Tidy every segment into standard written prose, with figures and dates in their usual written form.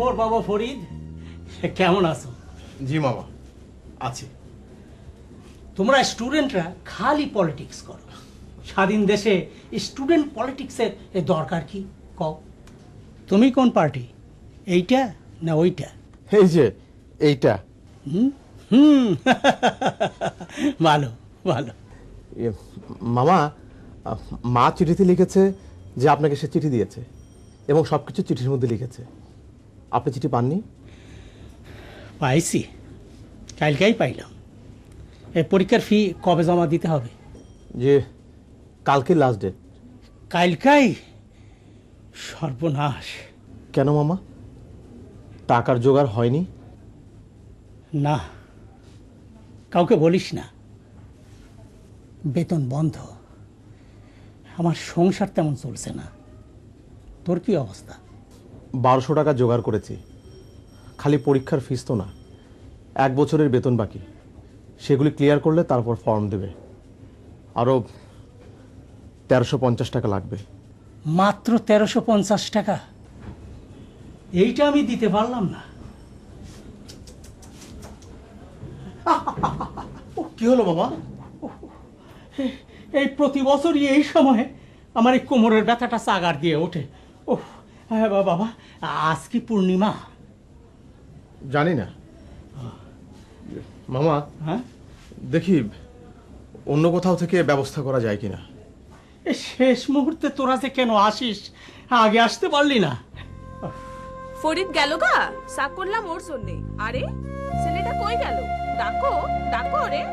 খবর বাবা ফরিদ? কেমন আছো? জি মামা, আছি। তোমরা স্টুডেন্টরা খালি পলিটিক্স করো। স্বাধীন দেশে স্টুডেন্ট পলিটিক্সের দরকার কি কও? তুমি কোন পার্টি, এইটা না ওইটা? এই যে এইটা। হুম ভালো ভালো। মামা, মা চিঠিতে লিখেছে যে আপনাকে সে চিঠি দিয়েছে এবং সবকিছু চিঠির মধ্যে লিখেছে। আপনি চিঠি পাননি? পাইছি, কালকেই পাইলাম। এই পরীক্ষার ফি কবে জমা দিতে হবে? যে কালকে লাস্ট ডেট। কালকাই? সর্বনাশ। কেন মামা, টাকার জোগাড় হয়নি? না, কাউকে বলিস না। বেতন বন্ধ, আমার সংসার তেমন চলছে না। তোর কি অবস্থা? 1200 টাকা জোগাড় করেছি। খালি পরীক্ষার ফিস তো না, 1 বছরের বেতন বাকি। সেগুলি ক্লিয়ার করলে তারপর ফর্ম দেবে। আরও 1350 টাকা লাগবে। মাত্র 1350 টাকা? এইটা আমি দিতে পারলাম না। কি হলো মামা? এই প্রতি বছরই এই সময়ে আমার এই কোমরের ব্যথাটা চাগার দিয়ে ওঠে। ও হ্যাঁ বাবা, আজ কি পূর্ণিমা? জানি না মামা। হ্যাঁ, দেখি অন্য কোথাও থেকে ব্যবস্থা করা যায় কিনা। এই শেষ মুহূর্তে তোরা যে কেন আসিস, আগে আসতে পারলি না? ফরিদ গেল গা, সা করলাম ওর জন্যে। আরে ছেলেটা কই গেল? ডাকো ডাকো রে।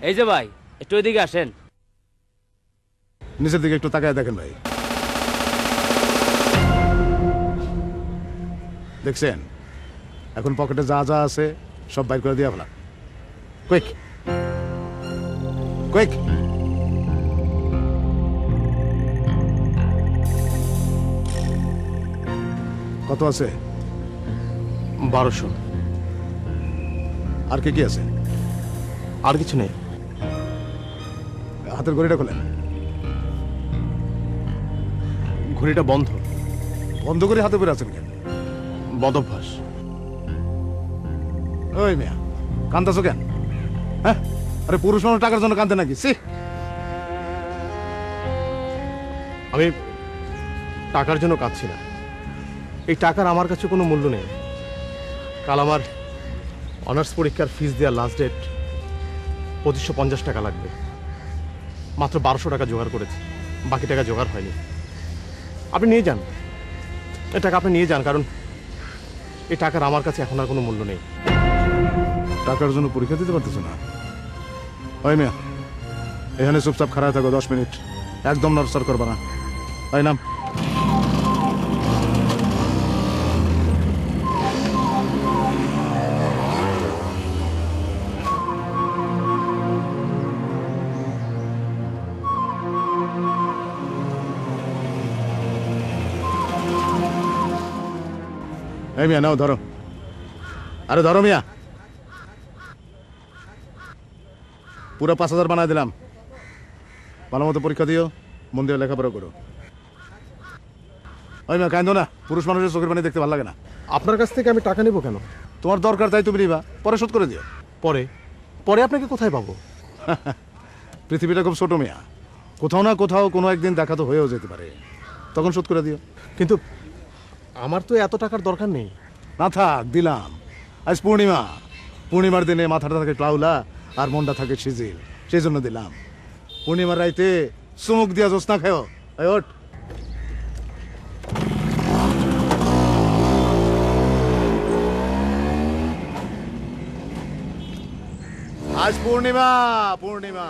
এই যে ভাই, একটু এদিকে আসেন। নিচের দিকে একটু তাকায় দেখেন ভাই। দেখছেন, এখন পকেটে যা যা আছে সব বাইর করে দিয়া ফেলা। Quick quick. কত আছে? 1200। আর কি কি আছে? আর কিছু নেই। হাতের ঘড়িটা খোলেন। ঘড়িটা বন্ধ। বন্ধ করে হাতে পরে আছেন কেন? বদভ্যাস। ওই মিয়া, কান্দাছো কেন? হ্যাঁ, আরে পুরুষ মানুষ টাকার জন্য কান্দে নাকি? সি, আমি টাকার জন্য কাঁদছি না। এই টাকার আমার কাছে কোনো মূল্য নেই। কাল আমার অনার্স পরীক্ষার ফিস দেওয়ার লাস্ট ডেট। 2550 টাকা লাগবে। মাত্র 1200 টাকা জোগাড় করেছি, বাকি টাকা জোগাড় হয়নি। আপনি নিয়ে যান, এই টাকা আপনি নিয়ে যান, কারণ এই টাকার আমার কাছে এখন আর কোনো মূল্য নেই। টাকার জন্য পরীক্ষা দিতে পারতেছো না? ওই মিয়া, এখানে চুপচাপ খাড়ায় থাকো 10 মিনিট, একদম নড়চড় করবা না। ওই নাম। এই মিয়া, নাও ধরো। আরে ধরো মিয়া, পুরো 5000 বানায় দিলাম। ভালো মতো পরীক্ষা দিও, মন দিয়ে লেখাপড়া করো। ওই মিয়া, কান্দো না। পুরুষ মানুষের চোখের পানি দেখতে ভালো লাগে না। আপনার কাছ থেকে আমি টাকা নেব কেন? তোমার দরকার তাই তুমি নিবা, পরে শোধ করে দিও। পরে পরে আপনাকে কোথায় পাবো? পৃথিবীটা খুব ছোট মিয়া, কোথাও না কোথাও কোনো একদিন দেখা তো হয়েও যেতে পারে, তখন শোধ করে দিও। কিন্তু আমার তো এত টাকার দরকার নেই। না থাক, দিলাম। আজ পূর্ণিমা, পূর্ণিমার দিনে মাথাটা থাকে ক্লাউলা আর মনটা থাকে সিজিল, সেই জন্য দিলাম। পূর্ণিমার রাইতে চুমুক দিয়া জোৎস্না খেও। এই ওঠ। আজ পূর্ণিমা, পূর্ণিমা।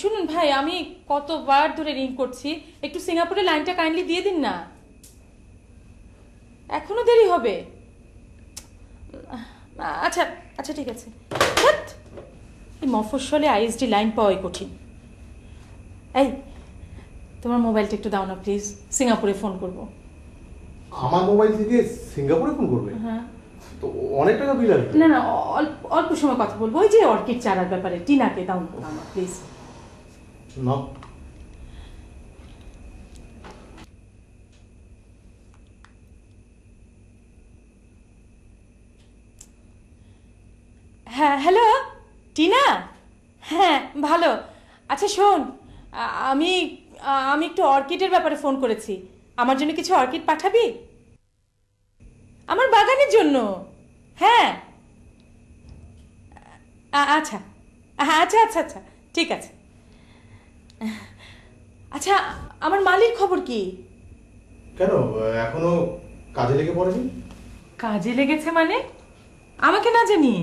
শুনুন ভাই, আমি কতবার ধরে রিং করছি, একটু সিঙ্গাপুরে লাইনটা কাইন্ডলি দিয়ে দিন না, এখনো দেরি হবে। আচ্ছা আচ্ছা ঠিক আছে। ধ্যাৎ, এই মফস্বলে আইএসডি লাইন পাওয়াই কঠিন। এই তোমার মোবাইলটা একটু দাও না প্লিজ, সিঙ্গাপুরে ফোন করব। আমার মোবাইল থেকে সিঙ্গাপুরে ফোন করবে? হ্যাঁ। তো অনেক টাকা বিল আসবে। না না, অল্প অল্প সময় কথা বলবো, ওই যে অর্কিড চারার ব্যাপারে। টিনাকে দাও না প্লিজ। না, হ্যাঁ হ্যালো টিনা, হ্যাঁ ভালো। আচ্ছা শোন, আমি আমি একটু অর্কিডের ব্যাপারে ফোন করেছি। আমার জন্য কিছু অর্কিড পাঠাবি? আমার বাগানের জন্য। হ্যাঁ আচ্ছা আচ্ছা আচ্ছা আচ্ছা ঠিক আছে। আচ্ছা আমার মালির খবর কি? কেন এখনো কাজে লেগে পড়েনি? কাজে লেগেছে মানে? আমাকে না জানিয়ে?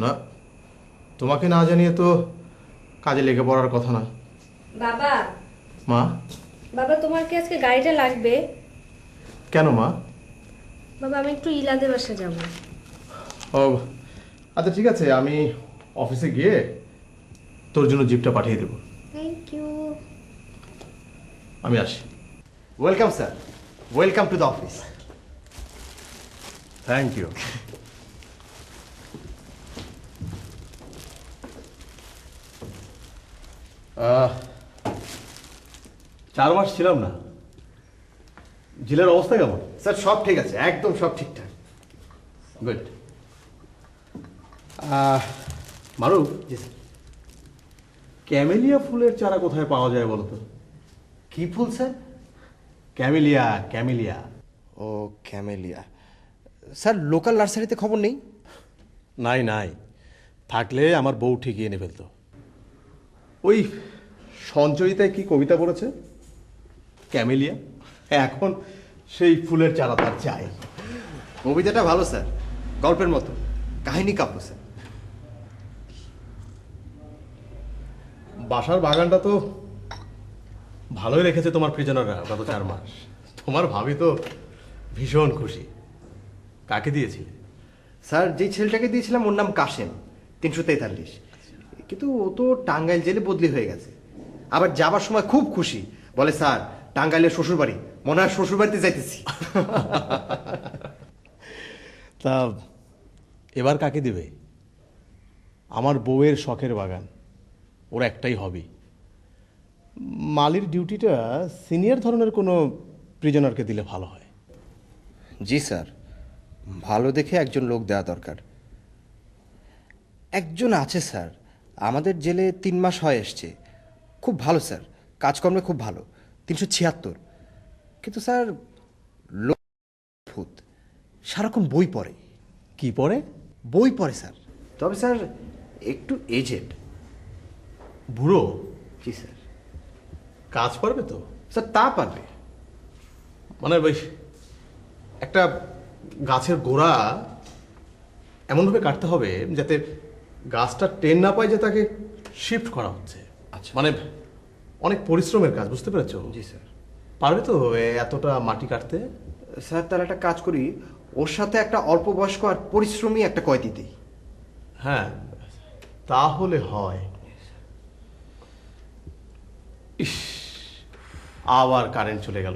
না, তোমাকে না জানিয়ে তো কাজে লেগে পড়ার কথা না। বাবা, মা? বাবা তোমার কি আজকে গাড়িটা লাগবে? কেন মা? বাবা আমি একটু ইলাদের বাসা যাব। ও আচ্ছা ঠিক আছে, আমি অফিসে গিয়ে তোর জন্য জিপটা পাঠিয়ে দেবো। Thank you. আমি আসি। Welcome sir, welcome to the office. Thank you. চার মাস ছিলাম না, জেলের অবস্থা কেমন? স্যার সব ঠিক আছে, একদম সব ঠিকঠাক। গুড। মারু, জি স্যার। ক্যামেলিয়া ফুলের চারা কোথায় পাওয়া যায় বলো তো? কি ফুল স্যার? Camellia, camellia. ও ক্যামেলিয়া। স্যার লোকাল নার্সারিতে খবর নেই? নাই নাই, থাকলে আমার বউ ঠিকই এনে ফেলতো। ওই সঞ্চয়িতায় কি কবিতা পড়েছে? ক্যামেলিয়া, এখন সেই ফুলের চারা তার চাই। কবিতাটা ভালো স্যার, গল্পের মতো, কাহিনী কাব্য স্যার। বাসার বাগানটা তো ভালোই রেখেছে তোমার প্রিজনাররা গত 4 মাস। তোমার ভাবি তো ভীষণ খুশি। কাকে দিয়েছিলে? স্যার যেই ছেলেটাকে দিয়েছিলাম ওর নাম কাশেম, 343। কিন্তু ও তো টাঙ্গাইল জেলে বদলি হয়ে গেছে। আবার যাবার সময় খুব খুশি, বলে স্যার টাঙ্গাইলের শ্বশুরবাড়ি, মনে হয় শ্বশুরবাড়িতে যাইতেছি। তা এবার কাকে দেবে? আমার বউয়ের শখের বাগান, ওর একটাই হবি। মালির ডিউটিটা সিনিয়র ধরনের কোনো প্রিজনারকে দিলে ভালো হয়। জি স্যার, ভালো দেখে একজন লোক দেওয়া দরকার। একজন আছে স্যার, আমাদের জেলে 3 মাস হয়ে এসছে, খুব ভালো স্যার, কাজকর্মে খুব ভালো, 376। কিন্তু স্যার লোক ভূত, সারাক্ষণ বই পড়ে। কি পড়ে? বই পড়ে স্যার, তবে স্যার একটু এজেড। বুড়ো? জি স্যার। কাজ পারবে তো? স্যার তা পারবে। মানে ওই একটা গাছের গোড়া এমনভাবে কাটতে হবে যাতে গাছটা টেন না পায় যে তাকে শিফট করা হচ্ছে। আচ্ছা। মানে অনেক পরিশ্রমের কাজ, বুঝতে পেরেছো? জি স্যার। পারবে তো এতটা মাটি কাটতে? স্যার তার একটা কাজ করি, ওর সাথে একটা অল্প বয়স্ক আর পরিশ্রমী একটা কয়দি দিই। হ্যাঁ তাহলে হয়। ইস, আবার কারেন্ট চলে গেল।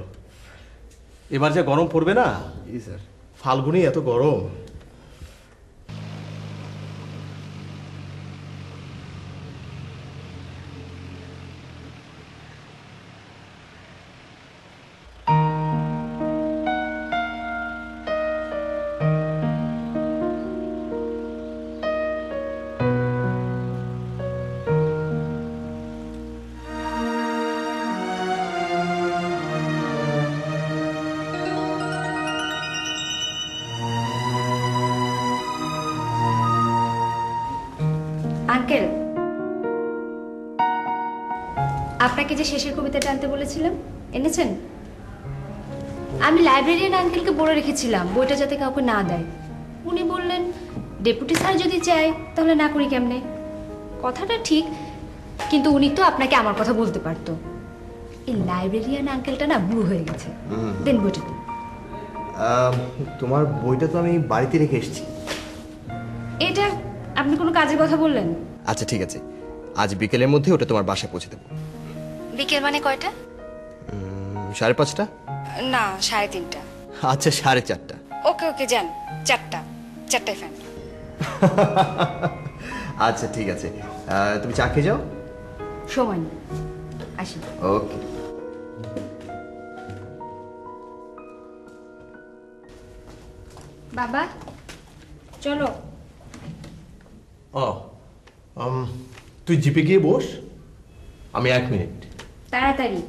এবার যা গরম পড়বে না। জি স্যার। ফাল্গুনি এত গরম। আঙ্কেল, আপনাকে যে শেষের কবিতাটা আনতে বলেছিলাম, এনেছেন? আমি লাইব্রেরিয়ান আঙ্কেলকে বলে রেখেছিলাম বইটা যাতে কাউকে না দেয়। উনি বললেন ডেপুটি স্যার যদি চায় তাহলে না করি কেমনে। কথাটা ঠিক, কিন্তু উনি তো আপনাকে আমার কথা বলতে পারতো। এই লাইব্রেরিয়ান আঙ্কেলটা না বুড়ো হয়ে গেছে। দেন বইটা দিন। তোমার বইটা তো আমি বাড়িতে রেখে এসেছি। এটা আপনি কোনো কাজের কথা বললেন? আচ্ছা ঠিক আছে, আজ বিকেলের মধ্যে ওটা তোমার বাসায় পৌঁছে দেবো। বিকেল মানে কয়টা? 5:30। না, 3:30। আচ্ছা 4:30। ওকে ওকে, যান। 4টায় ফ্যান। আচ্ছা ঠিক আছে, তুমি চা খেয়ে যাও। সময় নেই, আসি। ওকে। বাবা চলো। ও তুই জিপে গিয়ে বস, আমি 1 মিনিট। তাড়াতাড়ি।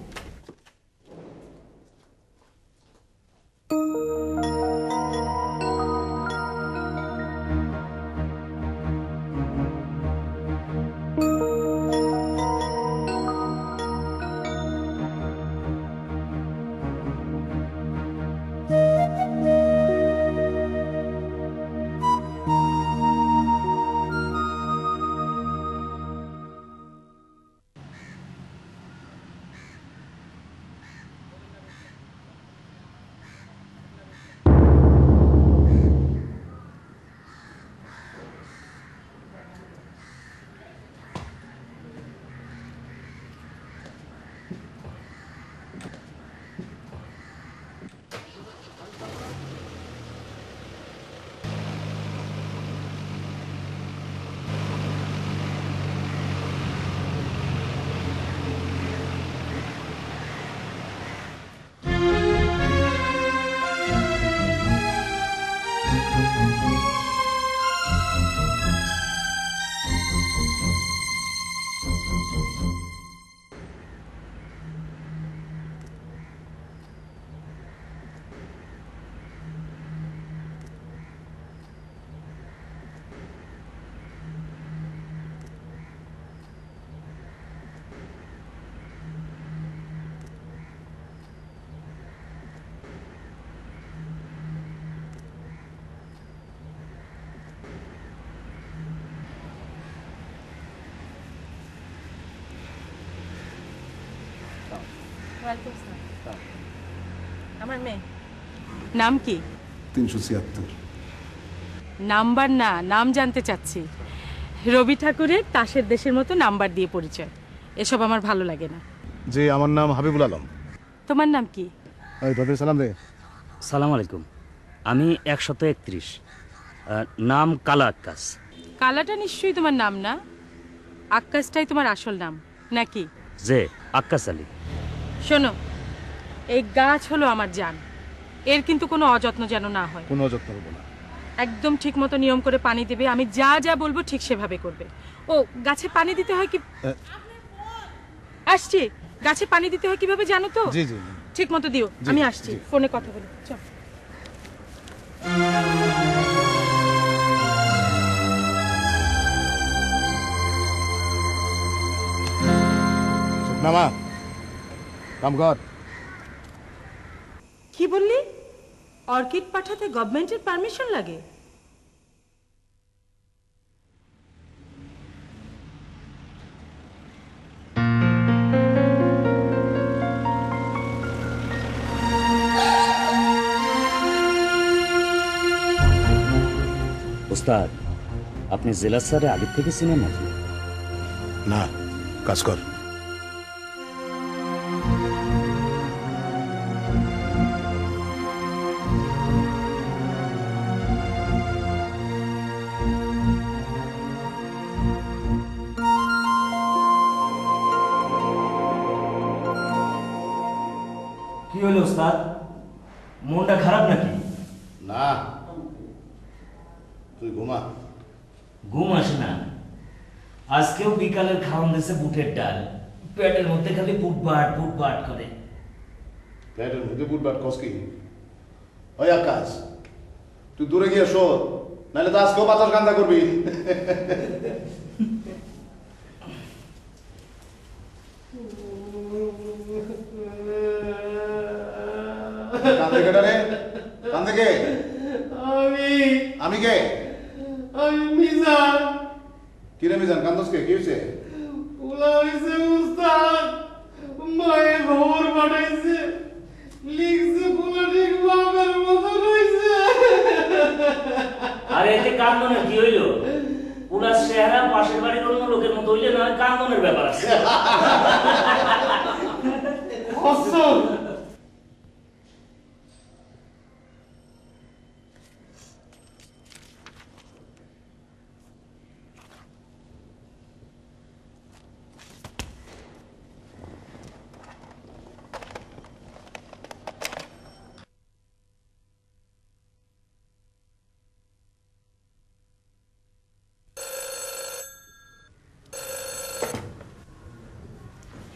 আমার মেয়ে নাম কি? 376। নাম্বার না, নাম জানতে চাচ্ছি। রবি ঠাকুরের তাসের দেশের মতো নাম্বার দিয়ে পরিচয়, এসব আমার ভালো লাগে না। জি, আমার নাম হাবিবুল আলম। তোমার নাম কি? ওই তোদের সালাম দে। সালাম আলাইকুম, আমি 131। নাম কালা আক্কাস। কালাটা নিশ্চয়ই তোমার নাম না? আক্কাসটাই তোমার আসল নাম নাকি? যে আক্কাস আলী। শোনো, এই গাছ হলো আমার জান, এর কিন্তু কোনো অযত্ন যেন না হয়। কোনো অযত্ন হবো না। একদম ঠিক মতো নিয়ম করে পানি দেবে, আমি যা যা বলবো ঠিক সেভাবে করবে। ও গাছে পানি দিতে হয় কি? আসছি, গাছে পানি দিতে হয় কিভাবে জানো তো? জি জি। ঠিক মতো দিও। আমি আসছি, ফোনে কথা বলি। চল। নামা কাম কর। কি বললি? অর্কিড পাঠাতে গভর্নমেন্টের পারমিশন লাগে? ওস্তাদ, আপনি জেলা স্যারে আগের থেকে চিনেন নাকি? না, কাজ কর। কি হলো ওস্তাদ, মনটা খারাপ নাকি? না, তুই ঘুমা। ঘুম আসে না। আজকেও বিকালের খাওয়ান দিয়েছে বুটের ডাল, পেটের মধ্যে খালি ফুটবাট ফুটবাট করে। প্লেটের মধ্যে বুটবাট কস কি? ওই আকাশ, তুই দূরে গিয়ে শোধ, নাহলে তো আজকেও বাতাস গান্দা করবি। কান্দে কেটা রে? কান্দে কে? আমি কে? আমি মিজান। কি রে মিজান, কান্দস কে? কি হয়েছে? পোলা হইছে উস্তাদ, মায়ে খবর পাঠাইছে, লিখছে পোলা ঠিক বাবার মতো হইছে। আরে এতে কান্দনের কি হইলো? পুরা চেহারা পাশের বাড়ির অন্য লোকের মতো হইলে না কান্দনের ব্যাপার আছে।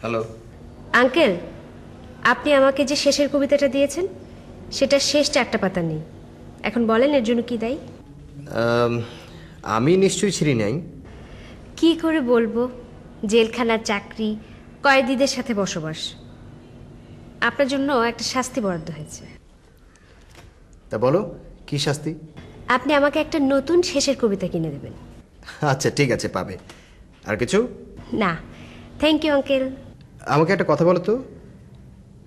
হ্যালো। আঙ্কেল, আপনি আমাকে যে শেষের কবিতাটা দিয়েছেন সেটা শেষ 4টা পাতা নেই। এখন বলেন এর জন্য কি দায়ী? আমি নিশ্চয়ই ছিঁড়ি নাই। কি করে বলবো? জেলখানার চাকরি, কয়েদিদের সাথে বসবাস, আপনার জন্য একটা শাস্তি বরাদ্দ হয়েছে। তা বলো, কি শাস্তি? আপনি আমাকে একটা নতুন শেষের কবিতা কিনে দেবেন। আচ্ছা ঠিক আছে, পাবে। আর কিছু? না, থ্যাংক ইউ আঙ্কেল। আমাকে একটা কথা বলো তো,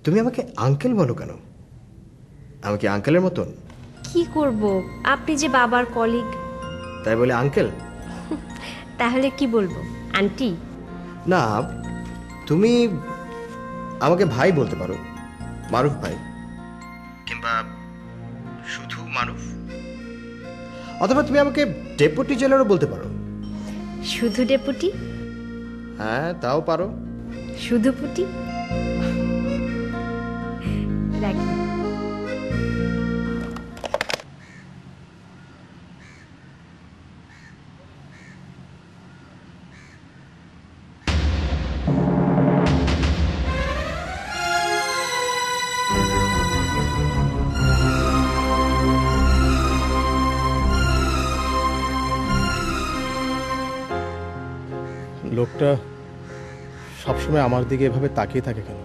তুমি আমাকে আঙ্কেল বলো কেন? আমি কি আঙ্কেলের মতন? কি করব, আপনি যে বাবার কলিগ। তাই বলে আঙ্কেল? তাহলে কি বলবো, আন্টি? না, তুমি আমাকে ভাই বলতে পারো, মারুফ ভাই, কিংবা শুধু মারুফ, অথবা তুমি আমাকে ডেপুটি জেলারও বলতে পারো। শুধু ডেপুটি? হ্যাঁ, তাও পারো। শুধু পুটি? রাখি। লোকটা সবসময় আমার দিকে এভাবে তাকিয়ে থাকে কেন?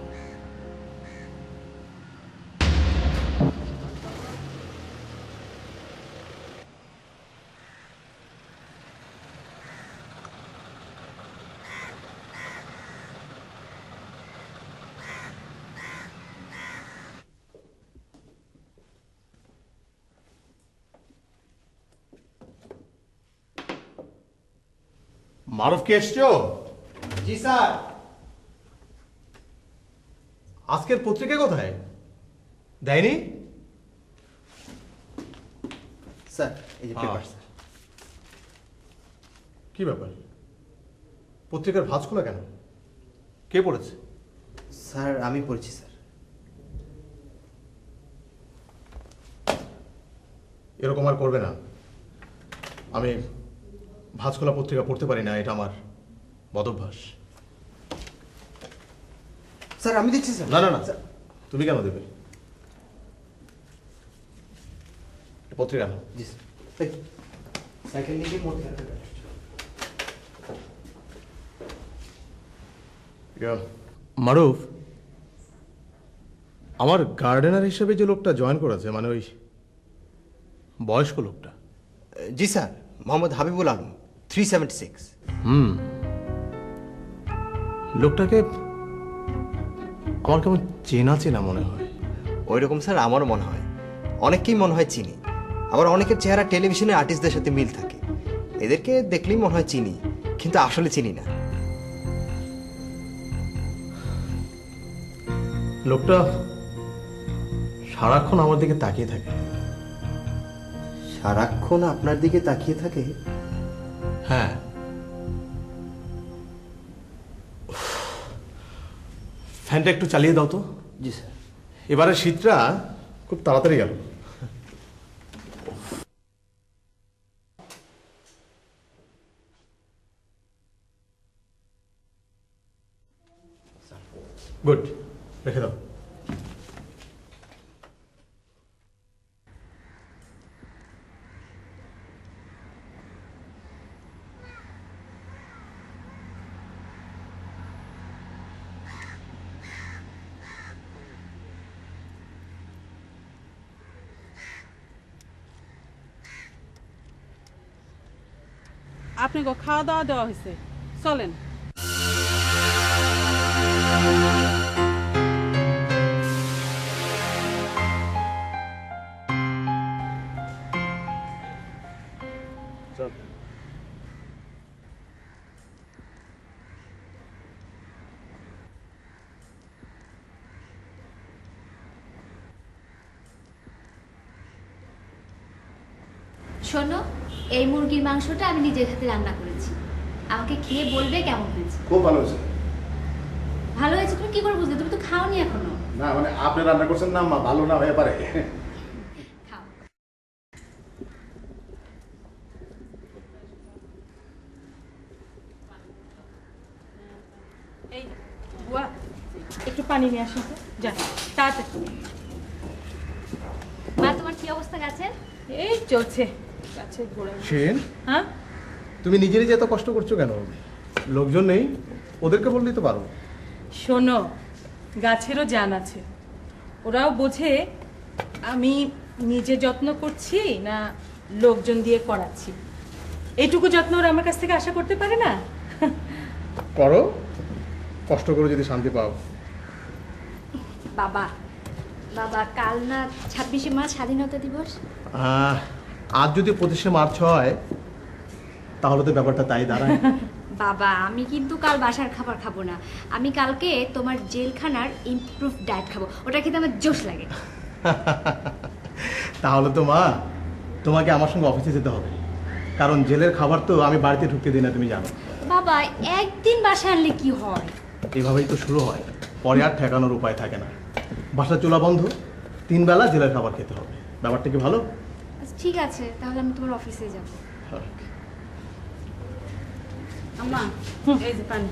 মারুফ কে এসছো? জি স্যার। আজকের পত্রিকা কোথায়? দেয়নি? স্যার, এই যে পেপার। স্যার, কি ব্যাপার? পত্রিকার ভাঁজ খোলা কেন? কে পড়েছে? স্যার আমি পড়ছি স্যার। এরকম আর করবে না। আমি ভাঁজ খোলা পত্রিকা পড়তে পারি না, এটা আমার বদভ্যাস। স্যার আমি দিচ্ছি স্যার। না না না, তুমি কেন দেবে? পত্রিকা নাও। জি স্যার। এই, সাইকেল নিয়ে গিয়ে মোট খেলাতে পারো। মারুফ, আমার গার্ডেনার হিসেবে যে লোকটা জয়েন করেছে, মানে ওই বয়স্ক লোকটা। জি স্যার, মোহাম্মদ হাবিবুল আলম, 376। লোকটাকে আমার কেমন চেনা চেনা মনে হয়। ওই রকম স্যার আমারও মনে হয়। অনেককেই মনে হয় চিনি, আবার অনেকের চেহারা টেলিভিশনে আর্টিস্টদের সাথে মিল থাকে। এদেরকে দেখলেই মনে হয় চিনি, কিন্তু আসলে চিনি না। লোকটা সারাক্ষণ আমার দিকে তাকিয়ে থাকে। সারাক্ষণ আপনার দিকে তাকিয়ে থাকে? হ্যাঁ। ফ্যানটা একটু চালিয়ে দাও তো। জি স্যার। এবারে শীতটা খুব তাড়াতাড়ি গেল। গুড, রেখে দাও। আপনাকে খাওয়া দাওয়া দেওয়া হয়েছে, চলেন। শোনো, এই মুরগির মাংসটা আমি নিজের হাতে রান্না করেছি। আমাকে খেয়ে বলবে কেমন হয়েছে। খুব ভালো হয়েছে। ভালো হয়েছে তুমি কি করে বুঝলে? তুমি তো খাওনি এখনো। না মানে আপনি রান্না করছেন না, মা ভালো না হয়ে পারে। খাও। এই বুয়া, একটু পানি নিয়ে আসুন তো, যান তাড়াতাড়ি। মা, তোমার কি অবস্থা গাছের? এই চলছে গাছের গোড়ায়। সেন, হ্যাঁ, তুমি নিজেরই যে এত কষ্ট করছো কেন? লোকজন নেই, ওদেরকে বললেই তো পারো। শোনো, গাছেরও জান আছে, ওরাও বোঝে আমি নিজে যত্ন করছি না লোকজন দিয়ে করাচ্ছি। এইটুকু যত্ন ওরা আমার কাছ থেকে আশা করতে পারে না। করো, কষ্ট করে যদি শান্তি পাও। বাবা, বাবা কাল না 26শে মার্চ স্বাধীনতা দিবস? আজ যদি 25শে মার্চ হয় তাহলে তো ব্যাপারটা তাই দাঁড়ায়। বাবা, আমি কিন্তু কাল বাসার খাবার খাবো না। আমি কালকে তোমার জেলখানার ইমপ্রুভ ডায়েট খাবো। ওটা খেতে আমার জোশ লাগে। তাহলে তো মা, তোমাকে আমার সঙ্গে অফিসে যেতে হবে, কারণ জেলের খাবার তো আমি বাড়িতে ঢুকতে দিই না, তুমি জানো। বাবা, একদিন বাসা আনলে কি হয়? এভাবেই তো শুরু হয়, পরে আর ঠেকানোর উপায় থাকে না। বাসা চুলা বন্ধ, 3 বেলা জেলের খাবার খেতে হবে। ব্যাপারটা কি ভালো? আচ্ছা, ঠিক আছে, তাহলে আমি তোমার অফিসে যাব। আম্মা, এই যে পানি।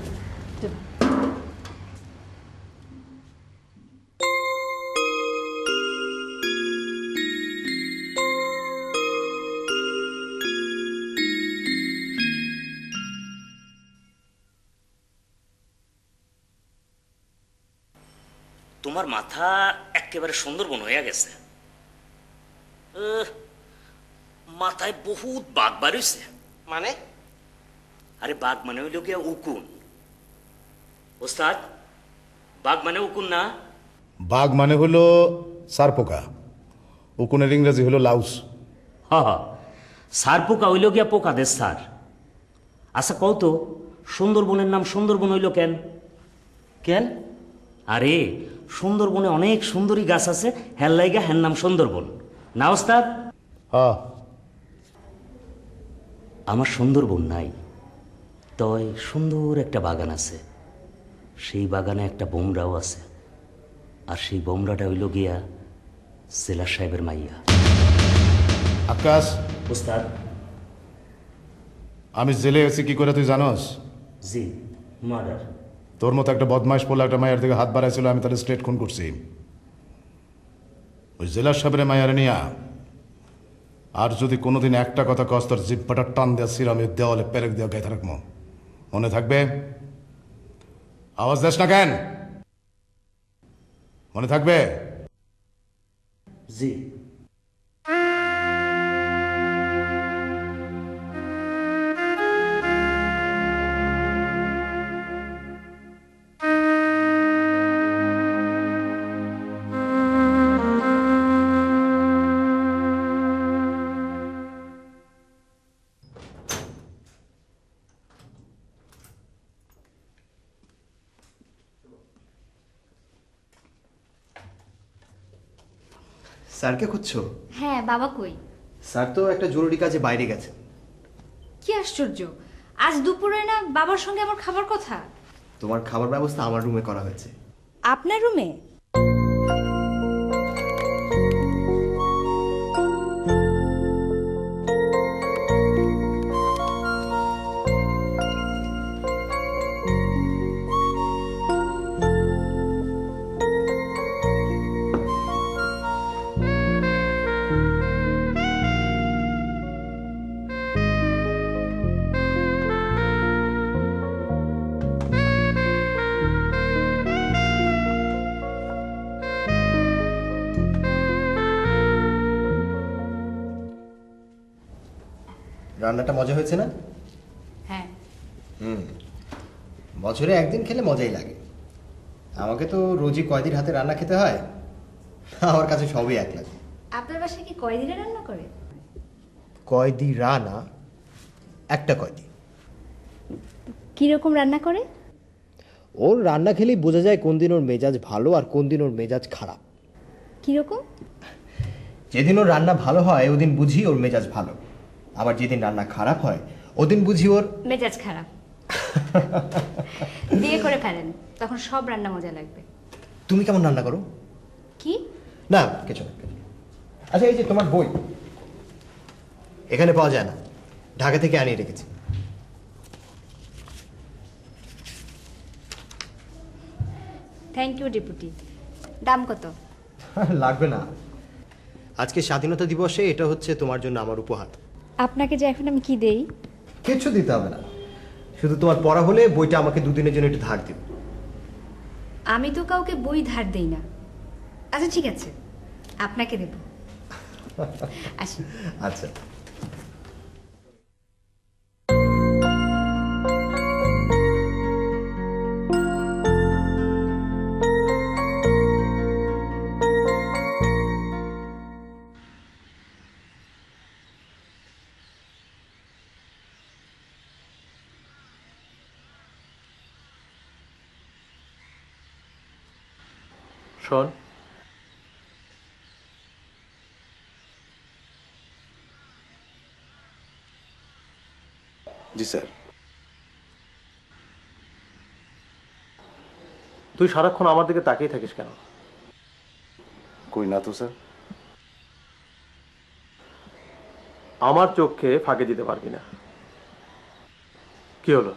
তোমার মাথা একেবারে সুন্দরবন হয়ে গেছে। মাথায় বহুত বাঘ বাড়িছে। মানে আরে বাঘ মানে হইল গিয়া উকুন। ওস্তাদ, বাঘ মানে উকুন না? বাঘ মানে হলো সারপোকা, উকুনের ইংরেজি হলো লাউস। হ হ, সার পোকা হইল গিয়া পোকাদের সার। আচ্ছা কও তো, সুন্দরবনের নাম সুন্দরবন হইল কেন? কেন? আরে সুন্দরবনে অনেক সুন্দরী গাছ আছে, হ্যার লাইগা হ্যার নাম সুন্দরবন না ওস্তাদ? হ্যাঁ, আমার সুন্দরবন নাই, তয় সুন্দর একটা বাগান আছে। সেই বাগানে একটা বোমরাও আছে, আর সেই বোমরাটা হইল গিয়া জেলার সাহেবের মাইয়া। আকাশ, ওস্তাদ। আমি জেলে আছি কি করে তুই জানোস? জি, মার্ডার। তোর মতো একটা বদমাইশ পোলা একটা মায়ের দিকে হাত বাড়াইছিল, আমি তাহলে স্ট্রেট খুন করছি। ওই জেলার সাহেবের মায়ের নিয়া আর যদি কোনোদিন একটা কথা কস, তোর জিব্বাটা টান দেওয়া সিরামের দেওয়ালে পেরেক দেওয়া গায়ে থাকবো, মনে থাকবে? আওয়াজ দেস না কেন? মনে থাকবে? জি। স্যারকে খুঁজছো? হ্যাঁ, বাবা কই? স্যার তো একটা জরুরি কাজে বাইরে গেছে। কি আশ্চর্য, আজ দুপুরে না বাবার সঙ্গে আমার খাবার কথা? তোমার খাবার ব্যবস্থা আমার রুমে করা হয়েছে। আপনার রুমে? রান্নাটা মজা হয়েছে না? হ্যাঁ। বছরে একদিন খেলে মজাই লাগে। আমাকে তো রোজই কয়দিন হাতে রান্না খেতে হয়, আমার কাছে সবই এক লাগে। আপনার বাসায় কি কয়দিনে রান্না করে? কয়দি রান্না একটা কয়দি। কিরকম রান্না করে? ওর রান্না খেলেই বোঝা যায় কোন দিন ওর মেজাজ ভালো আর কোন দিন ওর মেজাজ খারাপ। কিরকম? যেদিন ওর রান্না ভালো হয় ওদিন বুঝি ওর মেজাজ ভালো, আবার যেদিন রান্না খারাপ হয় ওদিন বুঝি ওর মেজাজ খারাপ। বিয়ে করে ফেলেন, তখন সব রান্না মজা লাগবে। তুমি কেমন রান্না করো? কি? না কিছু না। আচ্ছা এই যে তোমার বই এখানে পাওয়া যায় না, ঢাকা থেকে আনিয়ে রেখেছি। Thank you deputy. দাম কত? লাগবে না, আজকে স্বাধীনতা দিবসে এটা হচ্ছে তোমার জন্য আমার উপহার। আপনাকে যে এখন আমি কি দেই? কিচ্ছু দিতে হবে না, শুধু তোমার পড়া হলে বইটা আমাকে দুদিনের জন্য একটু ধার দিও। আমি তো কাউকে বই ধার দেই না। আচ্ছা ঠিক আছে, আপনাকে দেব। আসি। আচ্ছা শোন, জি স্যার। তুই সারাক্ষণ আমার দিকে তাকিয়ে থাকিস কেন? কই না তো স্যার। আমার চোখকে ফাঁকে দিতে পারবি না। কি হলো,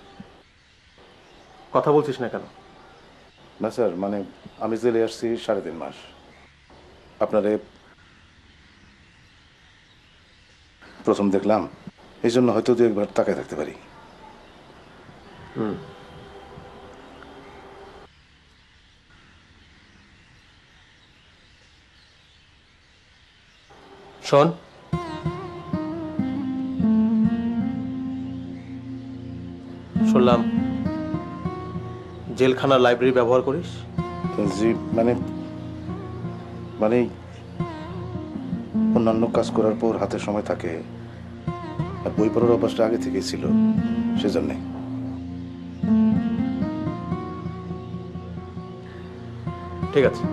কথা বলছিস না কেন? না স্যার, মানে আমি জেলে আসছি 3.5 মাস। আপনারে প্রথম দেখলাম, এই জন্য হয়তো 2-1 বার তাকায় থাকতে পারি। শোন, শুনলাম জেলখানার লাইব্রেরি ব্যবহার করিস। জি, মানে মানে অন্যান্য কাজ করার পর হাতে সময় থাকে, আর বই পড়ার অভ্যাসটা আগে থেকেই ছিল, সেজন্যে। ঠিক আছে,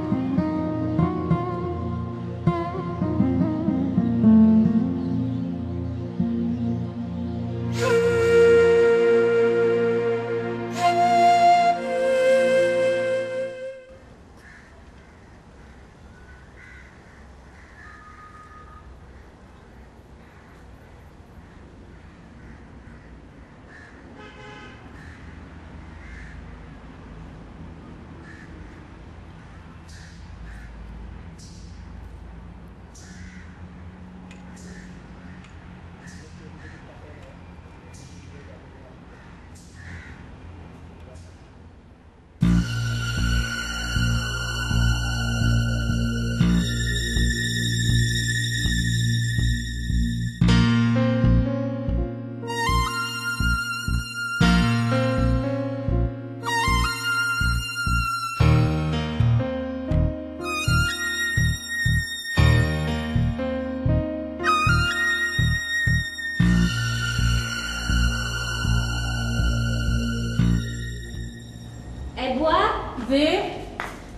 এই বুয়া, যে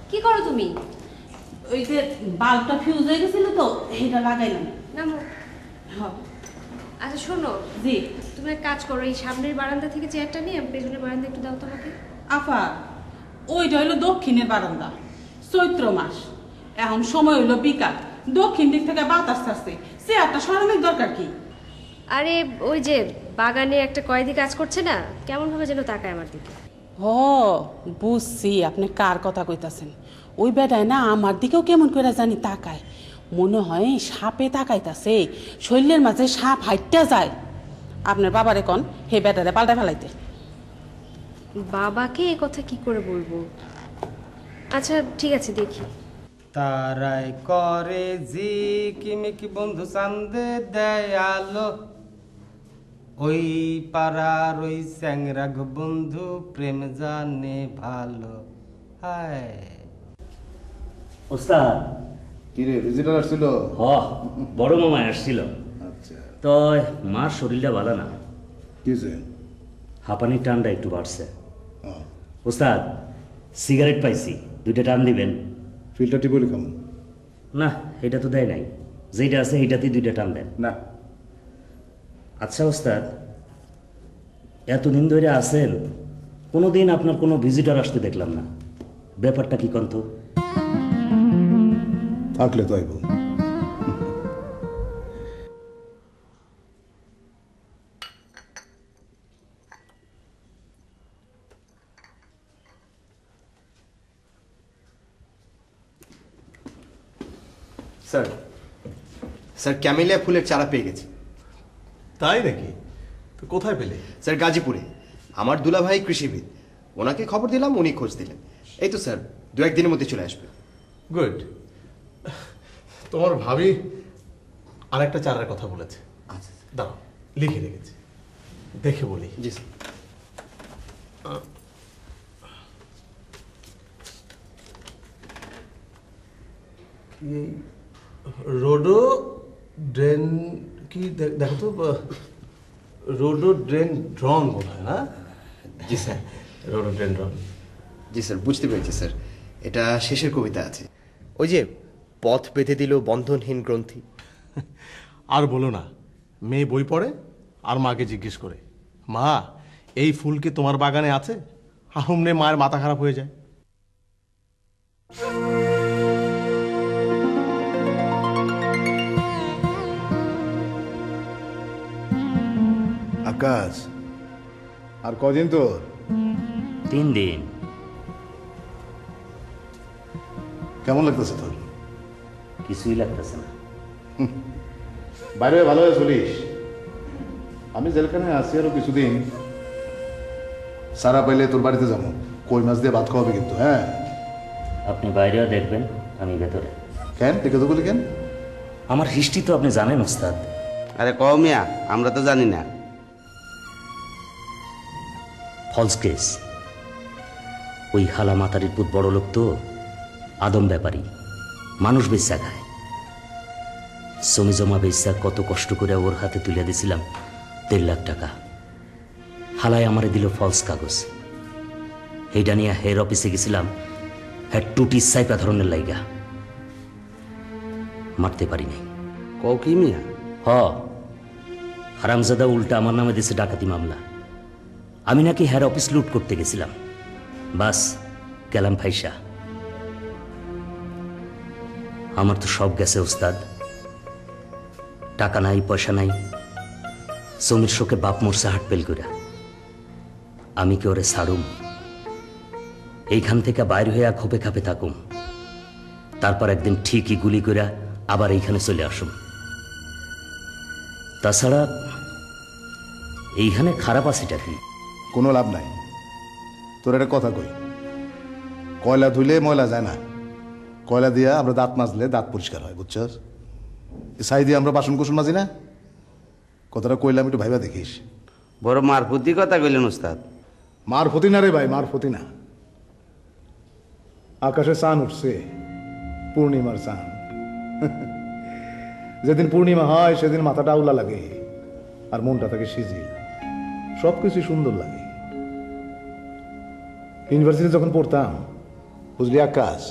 কি করো তুমি? ওই যে বাল্বটা ফিউজ হয়ে গেছিল তো এটা লাগাইলাম। নামো। হ্যাঁ। আচ্ছা শোনো, জি তুমি এক কাজ করো, এই সামনের বারান্দা থেকে চেয়ারটা নিয়ে পেছনের বারান্দা একটু দাও তো আমাকে। আপা, ওইটা হইলো দক্ষিণের বারান্দা, চৈত্র মাস, এখন সময় হইলো বিকাল, দক্ষিণ দিক থেকে বাতাস আসছে, চেয়ারটা সরানোর দরকার কি? আরে ওই যে বাগানে একটা কয়েদি কাজ করছে না, কেমন ভাবে যেন তাকায় আমার দিকে। ও বুঝছি আপনি কার কথা কইতাছেন। ওই বেটায় না আমার দিকেও কেমন করে জানি তাকায়, মনে হয় সাপে তাকাইতাছে, শরীরের মাঝে সাপ হাইটটা যায়। আপনার বাবারে কন হে বেটারে পাল্টা ফেলাইতে। বাবাকে এ কথা কি করে বলবো? আচ্ছা ঠিক আছে, দেখি। তারাই করে জি কিমিক বন্ধু চান্দে দেয় আলো, ওই পাড়ার ওই স্যাংরাগ বন্ধু প্রেম জানে ভালো। হায় ওস্তাদ, কি রে, ভিজিটার আসছিল? হ, বড় মামা আসছিল। আচ্ছা। তো মার শরীরটা ভালো না, কিসে? হাঁপানির টানটা একটু বাড়ছে। হ্যাঁ, ওস্তাদ সিগারেট পাইছি, 2টা টান দিবেন? ফিল্টার টিপলি খামো না, এটা তো দেয় নাই, যেটা আছে এইটাতেই 2টা টান দেন। না। আচ্ছা ওস্তাদ, এতদিন ধরে আছেন, কোনোদিন আপনার কোনো ভিজিটর আসতে দেখলাম না, ব্যাপারটা কি কন্ত? থাকলে তো আইব। স্যার স্যার ক্যামেলিয়া ফুলের চারা পেয়ে গেছি। তাই নাকি? তো কোথায় পেলে? স্যার গাজীপুরে। আমার দুলাভাই কৃষিবিদ, ওনাকে খবর দিলাম, উনি খোঁজ দিলেন। এই তো স্যার 2-1 দিনের মধ্যে চলে আসবে। গুড। তোমার ভাবি আরেকটা চারার কথা বলেছে। আচ্ছা দাঁড়াও, লিখে রেখেছি, দেখে বলি। জি স্যার। রোডো ড্রেন কি দেখো তো, রোডো ড্রেন ড্রন বোধ হয় না? জি স্যার। Rhododendron. জি স্যার, বুঝতে পেরেছি স্যার। এটা শেষের কবিতা আছে, ওই যে পথ বেঁধে দিল বন্ধনহীন গ্রন্থি। আর বলো না, মেয়ে বই পড়ে আর মাকে জিজ্ঞেস করে, মা এই ফুল কি তোমার বাগানে আছে? অমনে মায়ের মাথা খারাপ হয়ে যায়। আকাশ, আর কদিন তোর? 3 দিন। কেমন লাগতেছে তোর? কিছুই লাগতেছে না। বাইরে ভালো হয়ে চলিস। আমি জেলখানায় আছি আরো কিছুদিন, সারা পাইলে তোর বাড়িতে যাবো, কই মাছ দিয়ে ভাত খাওয়াবে কিন্তু। হ্যাঁ, আপনি বাইরেও দেখবেন, আমি ভেতরে। কেন দেখে তো বলি কেন? আমার হিস্ট্রি তো আপনি জানেন ওস্তাদ। আরে কও মিয়া, আমরা তো জানি না। False case. ওই হালা মাতারির পুত বড় লোক তো, আদম ব্যাপারী, মানুষ বেচা খায়। জমি জমা বেচা কত কষ্ট করে ওর হাতে তুলে দিয়েছিলাম 1.5 লাখ টাকা। হালায় আমারে দিল ফলস কাগজ। এইটা নিয়ে হেড অফিসে গেছিলাম, হ্যাঁ টুটি সাইপা ধরনের লাইগা। মারতে পারি নাই। কও কি মিয়া? হ, হারামজাদা উল্টা আমার নামে দিছে ডাকাতি মামলা। আমি নাকি হেড অফিস লুট করতে গেছিলাম, বাস গেলাম ফাইসা। আমার তো সব গেছে ওস্তাদ, টাকা নাই, পয়সা নাই। জমির শোকে বাপ মরছে হাটপেল কইরা। আমি কি ওরে ছাড়ুম? এইখান থেকে বাইর হইয়া খোপে খাপে থাকুম, তারপর একদিন ঠিকই গুলি কইরা আবার এইখানে চলে আসুম। তাছাড়া এইখানে খারাপ আছেটা কি? কোনো লাভ নাই। তোর একটা কথা কই, কয়লা ধুইলে ময়লা যায় না। কয়লা দিয়া আমরা দাঁত মাজলে দাঁত পরিষ্কার হয়, বুঝছস? ছাই দিয়ে আমরা বাসন কুসন মাজি না। কথাটা কইলাম, একটু ভাইবা দেখিস। বড় মারফতি কথা কইলেন উস্তাদ। মার ফতি না রে ভাই, মার ফতি না। আকাশে চাঁদ উঠছে, পূর্ণিমার চাঁদ। যেদিন পূর্ণিমা হয় সেদিন মাথাটা আউলা লাগে আর মনটা থাকে সিজিল, সবকিছু সুন্দর লাগে। ইউনিভার্সিটি যখন পড়তাম, বুঝলি আকাশ,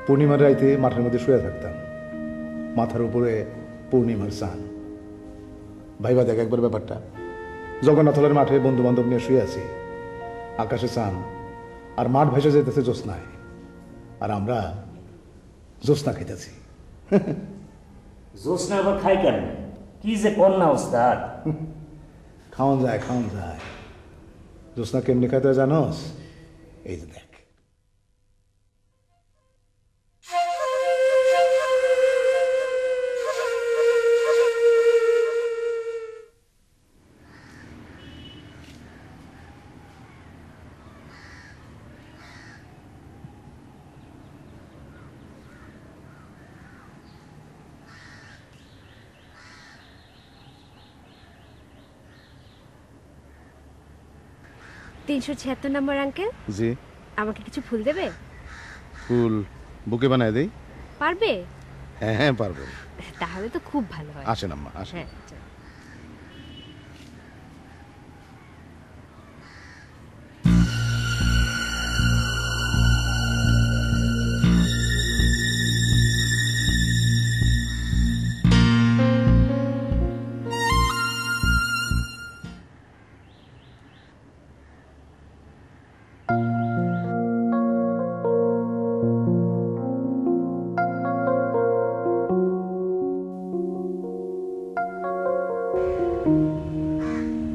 পূর্ণিমার রাইতে মাঠের মধ্যে শুয়ে থাকতাম, মাথার উপরে পূর্ণিমার চাঁদ। ভাইবা দেখ একবার ব্যাপারটা, জগন্নাথলের মাঠে বন্ধু বান্ধব নিয়ে শুয়ে আছি, আকাশে চাঁদ আর মাঠ ভেসে যেতেছে জ্যোৎস্নায়, আর আমরা জ্যোৎস্না খেতেছি। জোসনা আবার খাই কেন? কি যে কন্যা ওস্তাদ। খাওয়ান যায়, খাওয়ান যায়। জ্যোৎস্না কেমনি খাইতে জানোস? এই যে দেখ। $376 নম্বর আঙ্কেল, জি, আমাকে কিছু ফুল দেবে? ফুল বুকে বানায় দেই? পারবে? হ্যাঁ হ্যাঁ পারবো। তাহলে তো খুব ভালো হয়। আসেন আম্মা, আসেন। হ্যাঁ চল।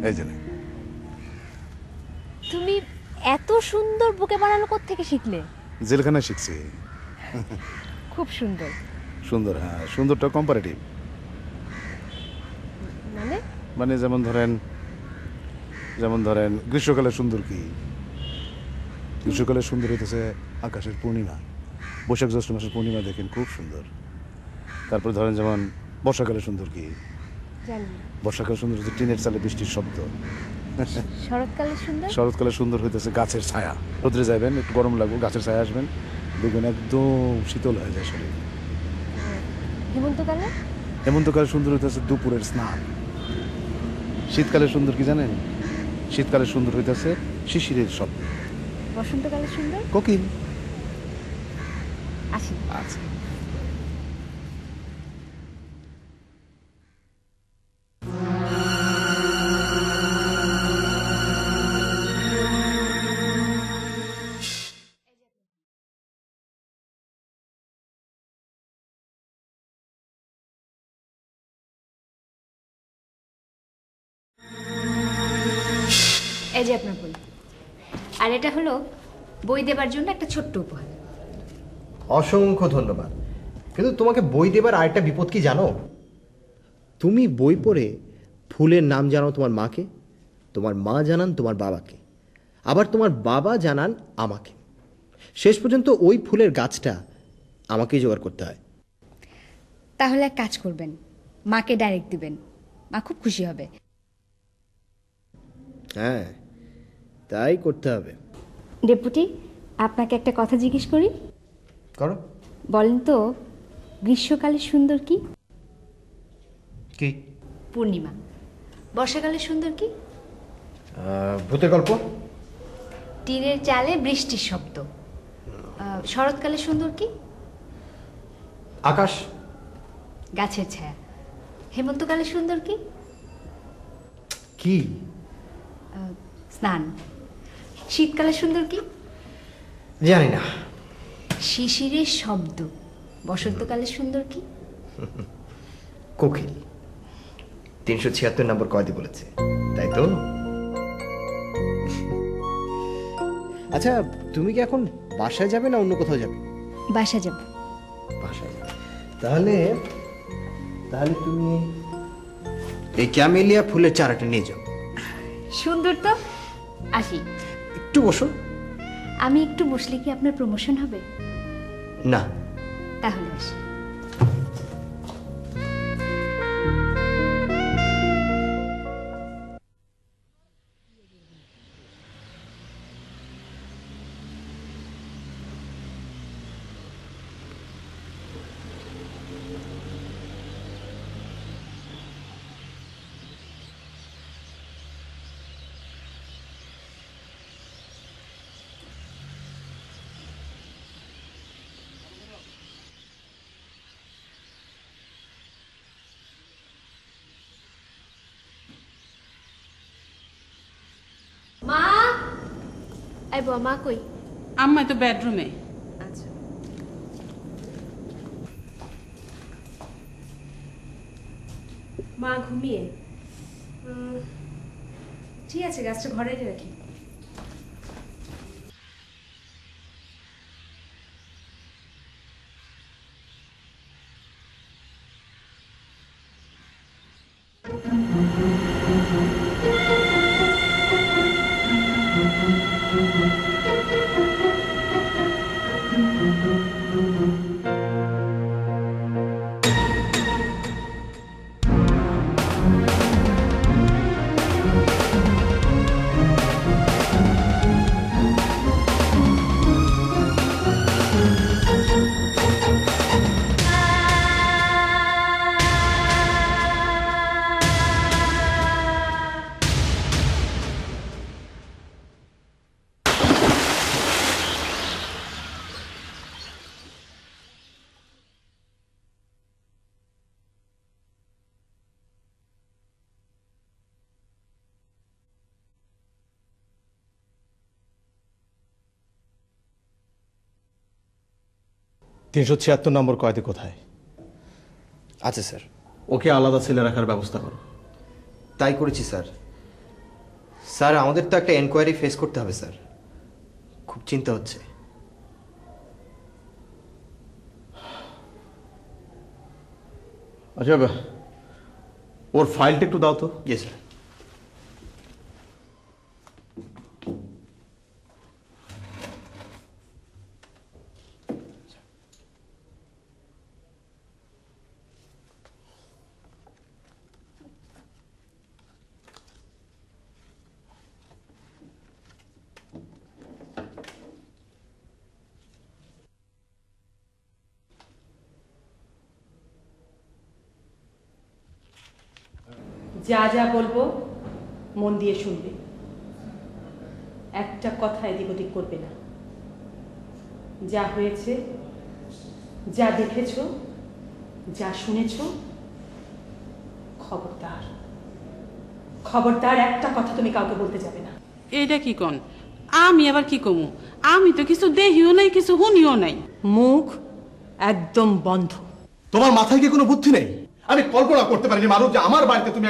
এই যে নে। তুমি এত সুন্দর বুকে বানানো কোত্থেকে শিখলে? জেলখানায় শিখছি। খুব সুন্দর। সুন্দর, হ্যাঁ, সুন্দরটা কম্পারেটিভ। মানে মানে যেমন ধরেন গ্রীষ্মকালে সুন্দর কি? গ্রীষ্মকালে সুন্দর হইতেছে আকাশের পূর্ণিমা, বৈশাখ জ্যৈষ্ঠ মাসের পূর্ণিমা দেখেন খুব সুন্দর। তারপর ধরেন যেমন বর্ষাকালে সুন্দর কি? জানি না। বর্ষাকালে সুন্দর হচ্ছে টিনের চালে বৃষ্টির শব্দ। শরৎকালে সুন্দর? শরৎকালে সুন্দর হইতেছে গাছের ছায়া। রোদ্রে যাবেন, একটু গরম লাগবে, গাছের ছায়া আসবেন, দেখবেন একদম শীতল হয়ে যায় শরীর। হেমন্তকালে? হেমন্তকালে সুন্দর হইতেছে দুপুরের স্নান। শীতকালে সুন্দর কি জানেন? শীতকালে সুন্দর হইতেছে শিশিরের শব্দ। বসন্তকালে সুন্দর? কোকিল। আসি। আচ্ছা। এই যে আপনার বই। আর এটা হলো বই দেবার জন্য একটা ছোট্ট উপহার। অসংখ্য ধন্যবাদ। কিন্তু তোমাকে বই দেবার আরেকটা বিপদ কি জানো? তুমি বই পড়ে ফুলের নাম জানাও তোমার মাকে, তোমার মা জানান তোমার বাবাকে, আবার তোমার বাবা জানান আমাকে। শেষ পর্যন্ত ওই ফুলের গাছটা আমাকেই জোগাড় করতে হয়। তাহলে এক কাজ করবেন, মাকে ডাইরেক্ট দিবেন, মা খুব খুশি হবে। হ্যাঁ, তাই করতে হবে। ডেপুটি, আপনাকে একটা কথা জিজ্ঞেস করি। করো। বলেন তো, গ্রীষ্মকালে সুন্দর কি? কি? পূর্ণিমা। বর্ষাকালে সুন্দর কি? ভূতের গল্প। টিনের চালে বৃষ্টির শব্দ। শরৎকালে সুন্দর কি? আকাশ। গাছের ছায়া। হেমন্তকালে সুন্দর কি? কি? স্নান। শীতকালে সুন্দর কি? জানি না। শিশিরের শব্দ। বসন্তকালে সুন্দর কি? কোকিল। 376 নম্বর কয়দি বলেছে, তাই তো? আচ্ছা, তুমি কি এখন বাসায় যাবে না অন্য কোথাও যাবে? বাসা যাব। বাসায় যাবে। তাহলে তুমি এই ক্যামেলিয়া ফুলের চারাটা নিয়ে যাও। সুন্দর তো। আসি। একটু বসো। আমি একটু বসলে কি আপনার প্রমোশন হবে? না। তাহলে আসি। মা, এই বাবা, মা কই? আম্মা তো বেডরুমে। আচ্ছা। মা ঘুমিয়ে? ঠিক আছে, গাছটা ঘরে রাখি। তিনশো 76 নম্বর কয়েদি কোথায়? আচ্ছা স্যার। ওকে আলাদা সেলে রাখার ব্যবস্থা করো। তাই করেছি স্যার। স্যার আমাদের তো একটা এনকোয়ারি ফেস করতে হবে স্যার, খুব চিন্তা হচ্ছে। আচ্ছা, ওর ফাইলটা একটু দাও তো। জি স্যার। যা যা বলবো মন দিয়ে শুনবে, একটা কথা এদিক ওদিক করবে না। যা হয়েছে, যা দেখেছো, যা শুনেছো, খবরদার খবরদার একটা কথা তুমি কাউকে বলতে যাবে না। এইটা কি কন? আমি আবার কি কমু? আমি তো কিছু দেখিও নাই, কিছু শুনিও নাই। মুখ একদম বন্ধ। তোমার মাথায় কি কোনো বুদ্ধি নেই? আমি কল্পনা করতে পারিনি মারুফ যে আমার বাড়িতে তুমি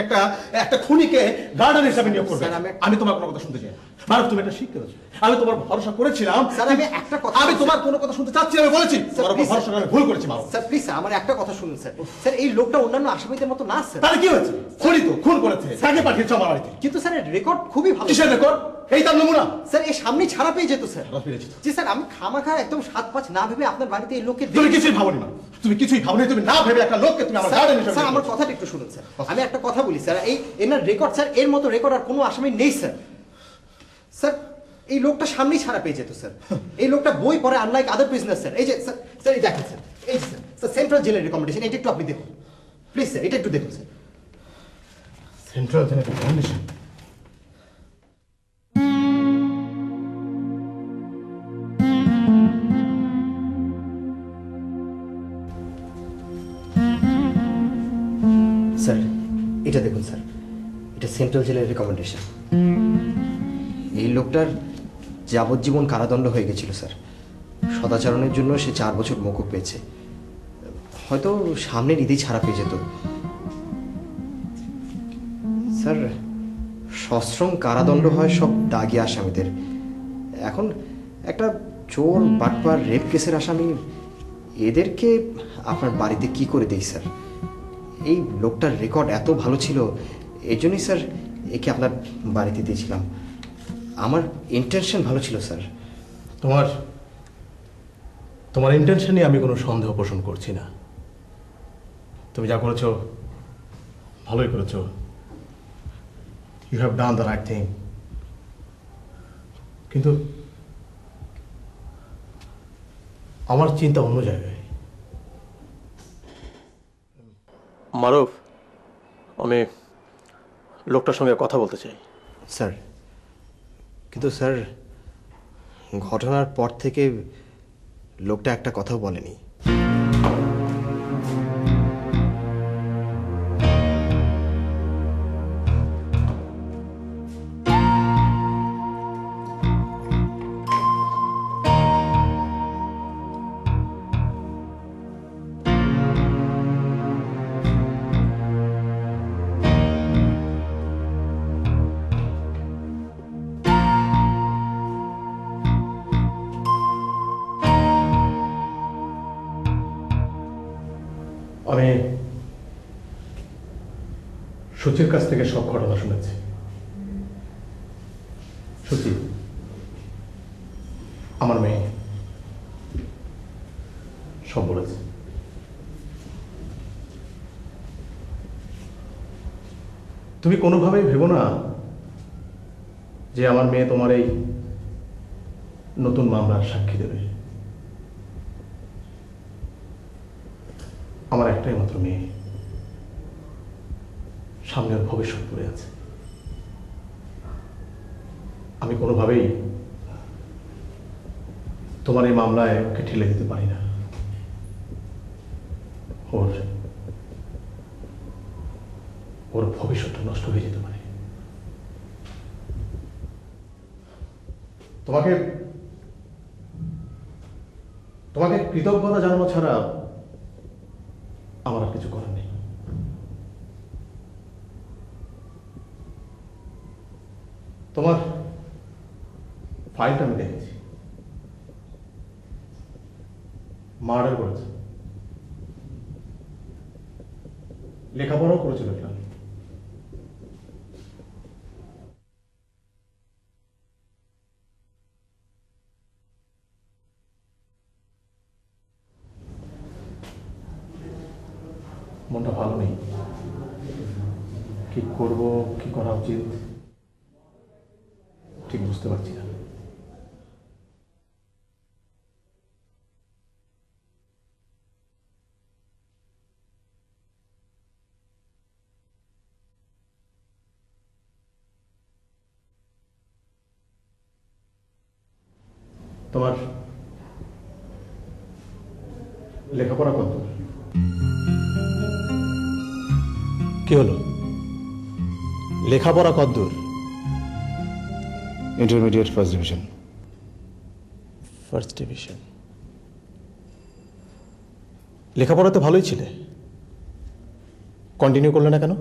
একটা খুনিকে গার্ডেন হিসাবে নিয়োগ করবে। আমি তোমার কোনো কথা শুনতে চাই না মারুফ, তুমি একটা শিখতে পারছো। আমি তোমার ভরসা করেছিলাম। স্যার আমি একটা কথা, আমি তোমার কোনো কথা শুনতে চাচ্ছি না, আমি বলেছি তোমার উপর ভরসা করে ভুল করেছি মারুফ। স্যার প্লিজ স্যার আমার একটা কথা শুনুন স্যার। স্যার এই লোকটা অন্যান্য আসামিদের মতো না স্যার। তাহলে কি হয়েছে? খুনি তো, খুন করেছে, তাকে পাঠিয়েছে আমার বাড়িতে। কিন্তু স্যার রেকর্ড খুবই ভালো। কিসের রেকর্ড? এই তার নমুনা। স্যার এই সামনেই ছাড়া পেয়ে যেত স্যার। পেয়ে যেত? জি স্যার, আমি খামাখা একদম 7-5 না ভেবে আপনার বাড়িতে এই লোককে তুমি কিছুই ভাবনি না, তুমি কিছুই ভাবনি, তুমি না ভেবে একটা লোককে তুমি আমার গার্ডেন হিসাবে। স্যার আমার কথাটা একটু শুনুন স্যার। আমি একটা কথা বলি স্যার, এই এনার রেকর্ড স্যার, এর মতো রেকর্ড আর কোনো আসামি নেই স্যার। স্যার এই লোকটা সামনেই ছাড়া পেয়ে যেত স্যার। এই লোকটা বই পড়ে আনলাইক আদার বিজনেস স্যার। এই যে স্যার, স্যার এই দেখেন স্যার, এই যে স্যার সেন্ট্রাল জেলের রেকমেন্ডেশন, এটা একটু আপনি দেখুন প্লিজ স্যার, এটা একটু দেখুন স্যার। সেন্ট্রাল জেলের রেকমেন্ডেশন? স্যার এটা দেখুন স্যার, এটা সেন্ট্রাল জেলের রেকমেন্ডেশন। এই লোকটার যাবজ্জীবন কারাদণ্ড হয়ে গেছিল স্যার। সদাচরণের জন্য সে 4 বছর মকুব পেয়েছে। হয়তো সামনের ঈদেই ছাড়া পেয়ে যেত স্যার। সশ্রম কারাদণ্ড হয় সব দাগি আসামিদের। এখন একটা চোর, বাটপার, রেপ কেসের আসামি, এদেরকে আপনার বাড়িতে কি করে দেই স্যার? এই লোকটার রেকর্ড এত ভালো ছিল, এই জন্যই স্যার একে আপনার বাড়িতে দিয়েছিলাম। আমার ইন্টেনশন ভালো ছিল স্যার। তোমার ইন্টেনশনে আমি কোনো সন্দেহ পোষণ করছি না। তুমি যা করেছো ভালোই করেছো। You have done the right thing. কিন্তু আমার চিন্তা অন্য জায়গায়। মারুফ, আমি লোকটার সঙ্গে কথা বলতে চাই। স্যার কিন্তু স্যার ঘটনার পর থেকে লোকটা একটা কথাও বলেনি। আমি সুচির কাছ থেকে সব ঘটনা শুনেছি। সুচি আমার মেয়ে, সব বলেছে। তুমি কোনোভাবেই ভেবো না যে আমার মেয়ে তোমার এই নতুন মামলার সাক্ষী দেবে। আমার একটাই মাত্র মেয়ে, সামনের ভবিষ্যৎ পড়ে আছে। আমি কোনোভাবেই তোমার এই মামলায় ওকে ঠেলে দিতে পারি না। ওর ভবিষ্যৎটা নষ্ট হয়ে যেতে পারে। তোমাকে কৃতজ্ঞতা জানানো ছাড়া আমার আর কিছু করার নেই। তোমার ফাইলটা আমি দেখেছি, মার্ডার করেছে, লেখাপড়াও করেছিল এটা। মনটা ভালো নেই, কি করব, কি করা উচিত ঠিক বুঝতে পারছি না। তোমার লেখাপড়া কত? কি হলো, লেখাপড়া কতদূর? Intermediate first division. First division. লেখাপড়া তো ভালোই ছিলে, কন্টিনিউ করলে না কেন?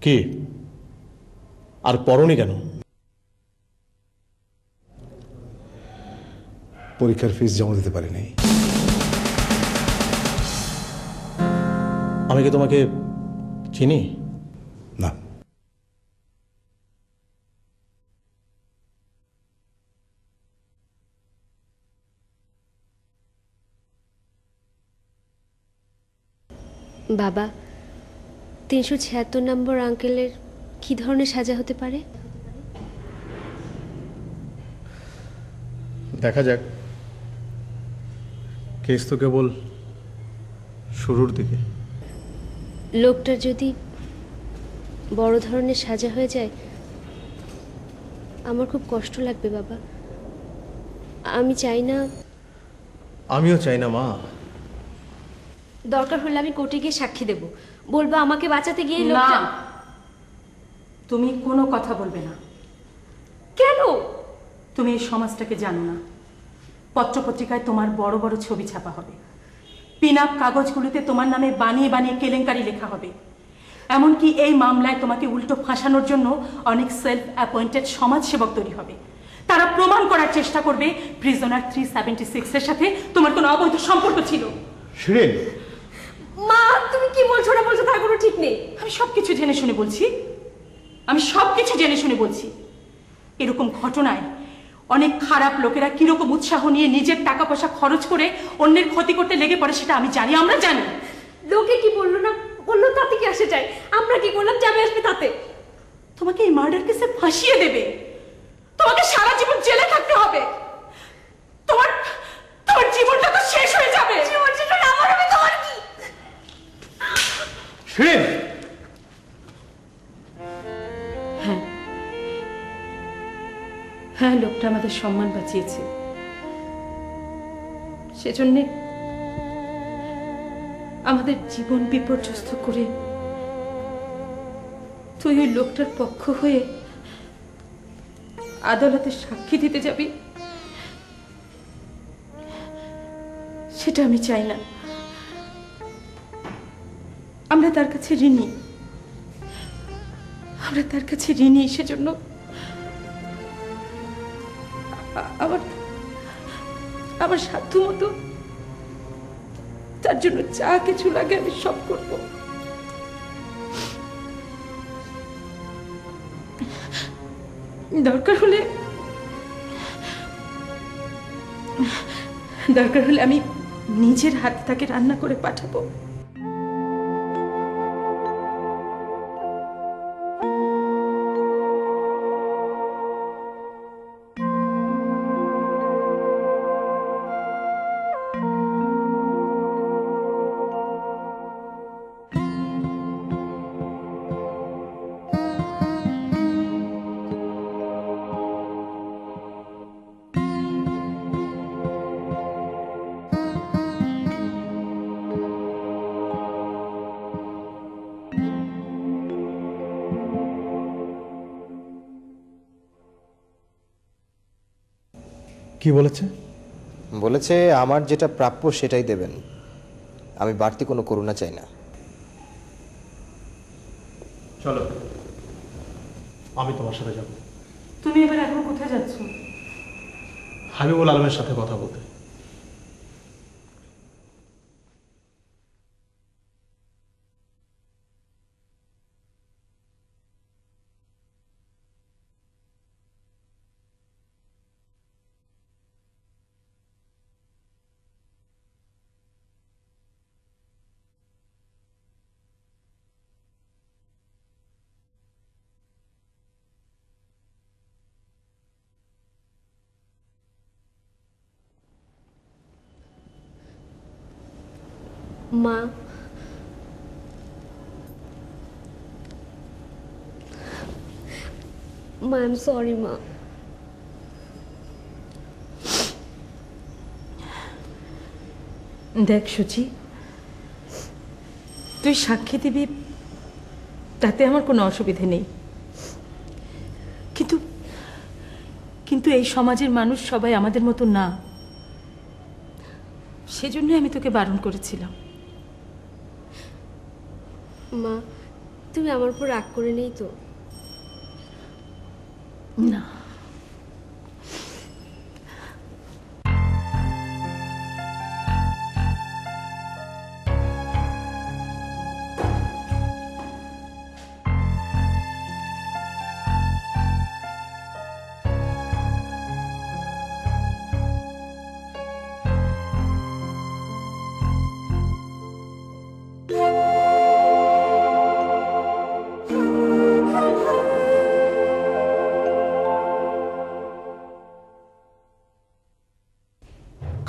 কি আর পড়নি কেন? পরীক্ষার ফিস জমা দিতে পারি নাই। আমি কি তোমাকে চিনি? না। বাবা, 376 নম্বর আঙ্কেলের কি ধরনের সাজা হতে পারে? দেখা যাক, কেস তো কেবল শুরুর দিকে। লোকটার যদি বড় ধরনের সাজা হয়ে যায় আমার খুব কষ্ট লাগবে বাবা। আমি চাই না। আমিও চাই না মা। দরকার হলে আমি কোর্টে গিয়ে সাক্ষী দেব, বলবো আমাকে বাঁচাতে গিয়ে না, লোকটা। তুমি কোনো কথা বলবে না। কেন? তুমি এই সমাজটাকে জানো না। পত্রপত্রিকায় তোমার বড় বড় ছবি ছাপা হবে, পিন আপ কাগজগুলোতে তোমার নামে বানিয়ে বানিয়ে কেলেঙ্কারি লেখা হবে। এমনকি এই মামলায় তোমাকে উল্টো ফাঁসানোর জন্য অনেক সেলফ অ্যাপয়েন্টেড সমাজসেবক তৈরি হবে। তারা প্রমাণ করার চেষ্টা করবে প্রিজনার 376 এর সাথে তোমার কোনো অবৈধ সম্পর্ক ছিল। শিরিন, মা তুমি কি বলছো না বলছো তার কোনো ঠিক নেই। আমি সবকিছু জেনে শুনে বলছি, আমি সবকিছু জেনে শুনে বলছি। এরকম ঘটনায় অনেক খারাপ লোকেরা কিরকম উৎসাহ নিয়ে নিজের টাকা পয়সা খরচ করে অন্যের ক্ষতি করতে লেগে পড়ে সেটা আমি জানি, আমরা জানি। লোকে কি বললো না বললো তাতে কি আসে যায়? আমরা কি করলাম যাবে আসবে তাতে? তোমাকে এই মার্ডার কেসে ফাঁসিয়ে দেবে, তোমাকে সারা জীবন জেলে থাকতে হবে। তোমার তোমার জীবনটা তো শেষ হয়ে যাবে। জীবন শেষ হলে আমার হবে, তোমার কি? শিরিন, হ্যাঁ, লোকটা আমাদের সম্মান বাঁচিয়েছে, সেজন্যে আমাদের জীবন বিপর্যস্ত করে তুই ওই লোকটার পক্ষ হয়ে আদালতে সাক্ষী দিতে যাবি, সেটা আমি চাই না। আমরা তার কাছে ঋণী, আমরা তার কাছে ঋণী। সেজন্য আমার সাধ্য মতো তার জন্য যা কিছু লাগে আমি সব করব। দরকার হলে আমি নিজের হাতে তাকে রান্না করে পাঠাবো। কি বলেছে? বলেছে আমার যেটা প্রাপ্য সেটাই দেবেন, আমি বাড়তি কোনো করুণা চাই না। চলো। আমি তোমার সাথে যাব। তুমি এবার এখন কোথায় যাচ্ছ? হাবিবুল আলমের সাথে কথা বলতে। মা, মা আই এম সরি মা। দেখ সুচি, তুই সাক্ষী দিবি তাতে আমার কোনো অসুবিধে নেই, কিন্তু কিন্তু এই সমাজের মানুষ সবাই আমাদের মতো না, সেজন্যই আমি তোকে বারণ করেছিলাম। মা, তুমি আমার উপর রাগ করে নেই তো? না,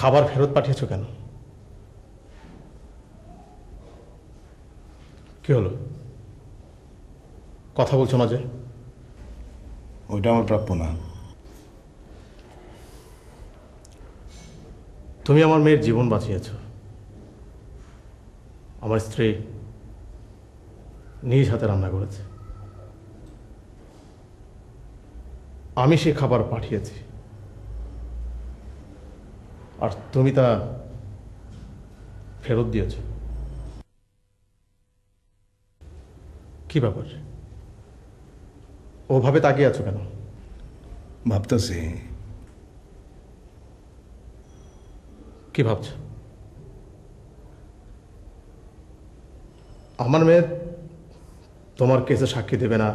খাবার ফেরত পাঠিয়েছো কেন? কি হলো, কথা বলছো না যে? ওইটা আমার প্রাপ্য না। তুমি আমার মেয়ের জীবন বাঁচিয়েছ। আমার স্ত্রী নিজ হাতে রান্না করেছে, আমি সে খাবার পাঠিয়েছি, আর তুমি তা ফেরত দিয়েছ। কি ব্যাপার, ওভাবে তাকিয়ে আছো কেন? ভাবতেছি। কি ভাবছ? আমার মেয়ে তোমার কেসে সাক্ষী দেবে না,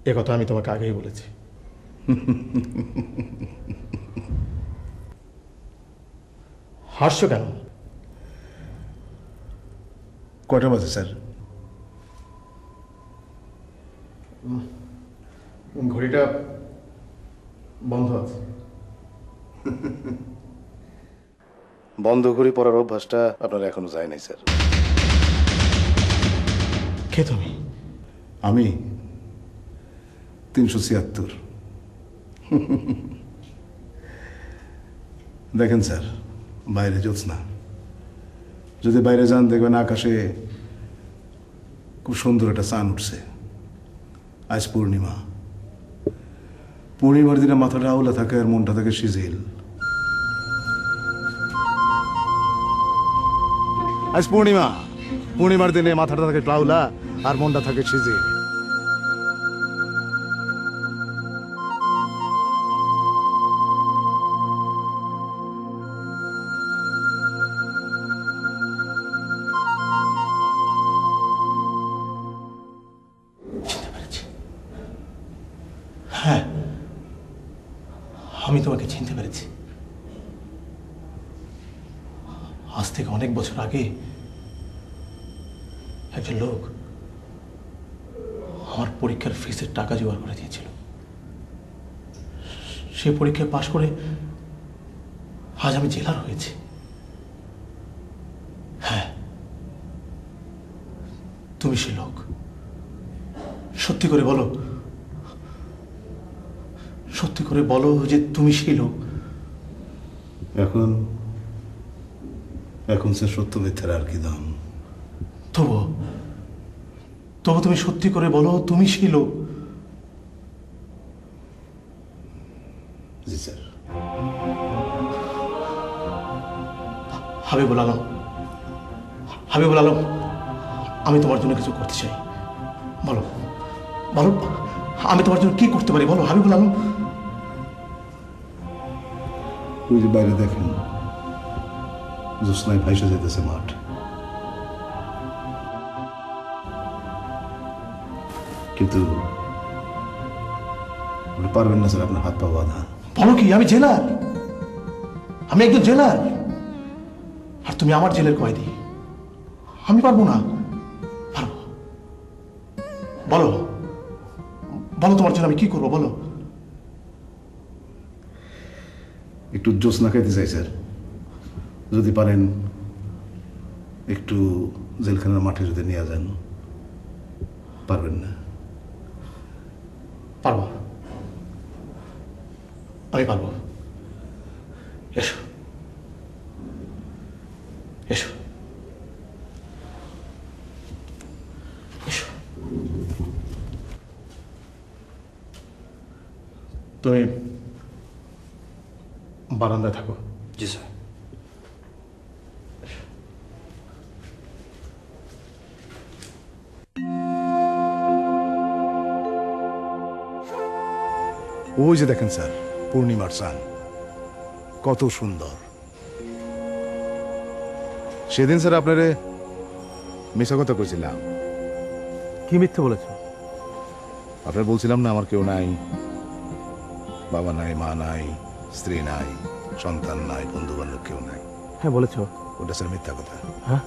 এ কথা আমি তোমাকে আগেই বলেছি। হাসছো কেন? কয়টা বাজে স্যার? ঘড়িটা বন্ধ আছে। বন্ধ ঘড়ি পরার অভ্যাসটা আপনার এখনো যায় নাই স্যার। কে তুমি? আমি 376। দেখেন স্যার, বাইরে জ্যোৎস্না, যদি বাইরে যান দেখবেন আকাশে খুব সুন্দর একটা চাঁদ উঠছে। আজ পূর্ণিমা, পূর্ণিমার দিনে মাথাটা আউলা থাকে আর মনটা থাকে সিজিল। আজ পূর্ণিমা, পূর্ণিমার দিনে মাথাটা থাকে আউলা আর মনটা থাকে সিজিল। হ্যাঁ, আমি তোমাকে চিনতে পেরেছি। আজ থেকে অনেক বছর আগে একজন লোক আমার পরীক্ষার ফিসের টাকা জোগাড় করে দিয়েছিল। সে পরীক্ষায় পাশ করে আজ আমি জেলার হয়েছি। হ্যাঁ, তুমি সে লোক। সত্যি করে বলো, সত্যি করে বলো যে তুমি সেই লোক। এখন এখন সে সত্য মিথ্যার আর কি দাম? তবু তবু তুমি সত্যি করে বলো তুমি সেই লোক। জি স্যার। হাবিবুল আলম, হাবিবুল আলম, আমি তোমার জন্য কিছু করতে চাই। বলো, বলো, আমি তোমার জন্য কি করতে পারি বলো হাবিবুল আলম। ওই যে বাইরে দেখেন, জ্যোৎস্নায় ভাইসা যেতেছে মাঠ। কিন্তু আপনি পারবেন না স্যার, আপনার হাত পা বাঁধা। বলো কি, আমি জেলার, আমি একজন জেলার, আর তুমি আমার জেলের কয়েদি। আমি পারবো না। পারবো? বলো বলো, তোমার জন্য আমি কি করবো বলো। একটু জ্যোৎস্না খাইতে চাই স্যার, যদি পারেন একটু জেলখানার মাঠে যদি নিয়ে যান। পারবেন না? পারবো, আমি পারবো। এসো এসো এসো। তুমি বারান্দায় থাকো। জি স্যার। ওই যে দেখেন স্যার, পূর্ণিমার চাঁদ কত সুন্দর। সেদিন স্যার আপনারে মিশা কথা কইছিলাম। কি মিথ্যে বলেছ? আপনার বলছিলাম না আমার কেউ নাই, বাবা নাই, মা নাই, স্ত্রী নাই, সন্তান নাই, বন্ধু বান্ধব কেউ নাই। হ্যাঁ বলেছ। ওটা স্যার মিথ্যা কথা। হ্যাঁ,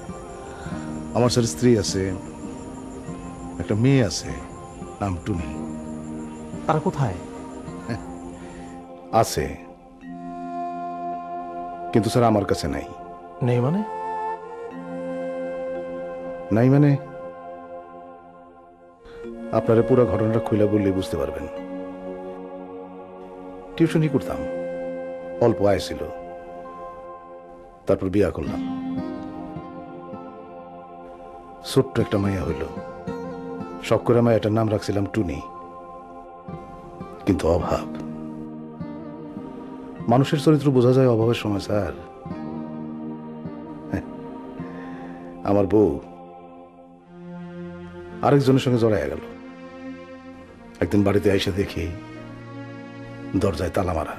আমার স্যার স্ত্রী আছে, একটা মেয়ে আছে, নাম টুনি। তারা কোথায়? আছে, কিন্তু স্যার আমার কাছে নাই। নেই মানে? নাই মানে আপনারা পুরো ঘটনাটা খুলে বললে বুঝতে পারবেন। টিউশনই করতাম, অল্প আয় ছিল, তারপর বিয়া করলাম, ছোট্ট একটা মাইয়া হইল। শখ করে মায়াটার নাম রাখছিলাম টুনি। কিন্তু অভাব, মানুষের চরিত্র বোঝা যায় অভাবের সময় স্যার। আমার বউ আরেকজনের সঙ্গে জড়াইয়া গেল। একদিন বাড়িতে আইসা দেখি দরজায় তালা মারা।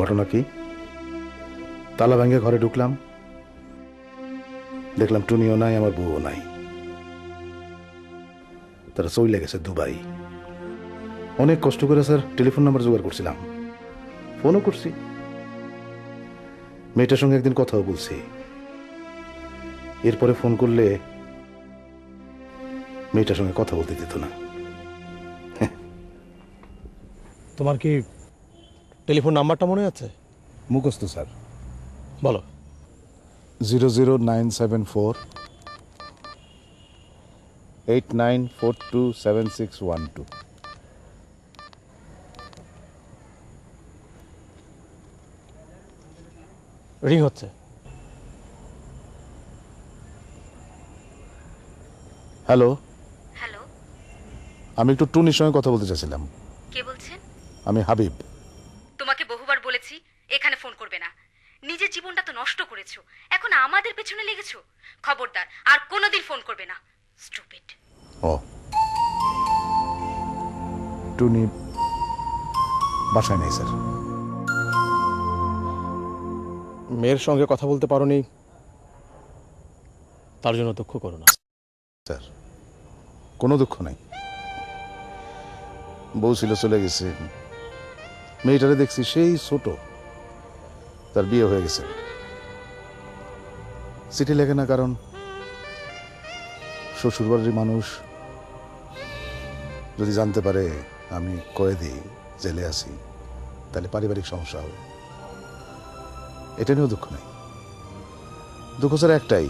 ঘটনা কি, তালা ভেঙে ঘরে ঢুকলাম, দেখলাম টুনিও নাই, আমার বউও নাই। তারা চলে গেছে দুবাই। অনেক কষ্ট করে স্যার টেলিফোন নাম্বার জোগাড় করছিলাম, ফোনও করছি, মেয়েটার সঙ্গে একদিন কথাও বলছি। এরপরে ফোন করলে মেয়েটার সঙ্গে কথা বলতে দিত না। তোমার কি টেলিফোন নাম্বারটা মনে আছে? মুখস্থ স্যার। বলো। 00974 89427612। রিং হচ্ছে। হ্যালো, হ্যালো, আমি একটু টুনির সঙ্গে কথা বলতে চাইছিলাম। কে বলছেন? আমি হাবিব। তোমাকে বহুবার বলেছি এখানে ফোন করবে না। নিজের জীবনটা তো নষ্ট করেছো, এখন আমাদের পেছনে লেগেছো। খবরদার আর কোনোদিন ফোন করবে না, স্টুপিড। ও, টুনি বাসায় নেই স্যার। মেয়ের সঙ্গে কথা বলতে পারোনি, তার জন্য দুঃখ করো না স্যার। কোনো দুঃখ নাই, বউ ছিল চলে গেছে, মেয়েটারে দেখছি সেই ছোট, তার বিয়ে হয়ে গেছে। চিঠি লেখে না, কারণ শ্বশুরবাড়ির মানুষ যদি জানতে পারে আমি কয়েদি, জেলে আছি, তাহলে পারিবারিক সমস্যা হবে। এটা নিয়েও দুঃখ নেই। দুঃখ স্যার একটাই,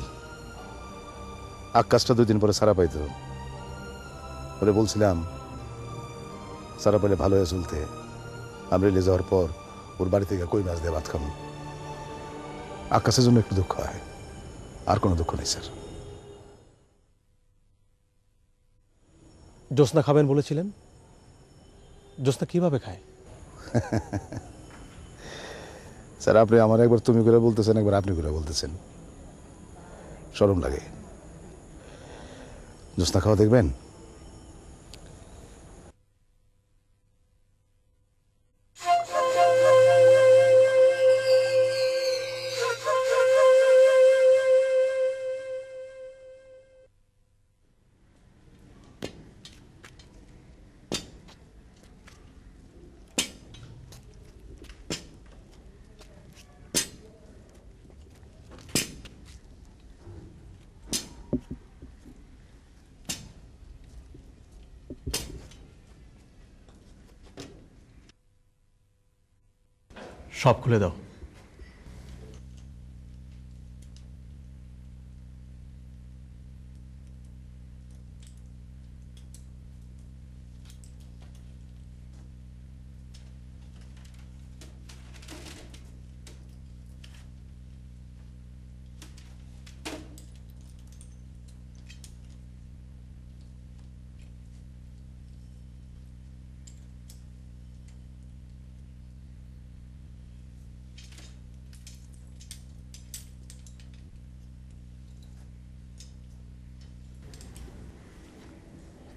আকাশটা 2 দিন পরে সারা পাইতো। বলে বলছিলাম সারা পেলে ভালো হয়ে চলতে, আমি রেলে যাওয়ার পর ওর বাড়ি থেকে কই মাছ দিয়ে ভাত খাবো। আকাশের জন্য একটু দুঃখ হয়, আর কোনো দুঃখ নেই স্যার। জ্যোৎস্না খাবেন বলেছিলেন, জ্যোৎস্না কিভাবে খায়? স্যার আপনি আমার একবার তুমি করে বলতেছেন, একবার আপনি করে বলতেছেন, শরম লাগে। জ্যোৎস্না খাওয়া দেখবেন, সব খুলে দাও।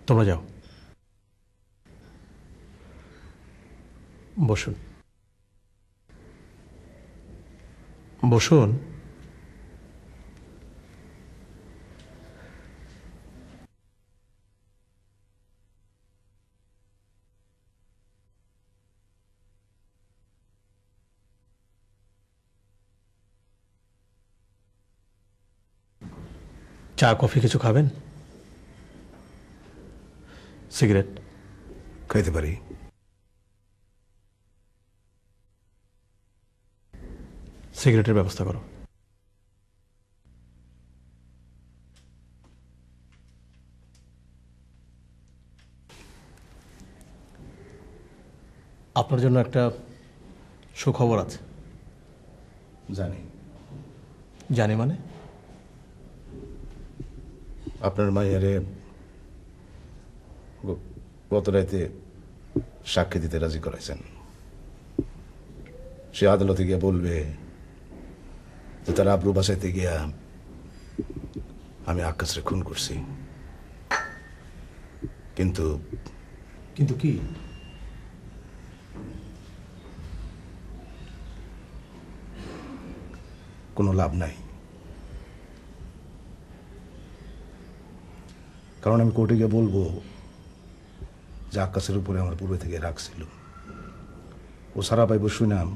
তোমরা যাও, বসুন বসুন। চা কফি কিছু খাবেন? সিগারেট? খাইতে পারি। সিগারেটের ব্যবস্থা করো। আপনার জন্য একটা সুখবর আছে। জানি। জানি মানে? আপনার মাইয়ারে গত রাতে সাক্ষী দিতে রাজি করাইছেন। সে আদালতে গিয়ে বলবে যে তার আব্রু বাঁচাইতে গিয়া আমি আকাশরে খুন করছি। কিন্তু কিন্তু কি? কোনো লাভ নাই, কারণ আমি কোর্টে গিয়ে বলবো যে আকাশের উপরে আমার পূর্বে থেকে রাখছিল। ও সারা পাইব শুনাম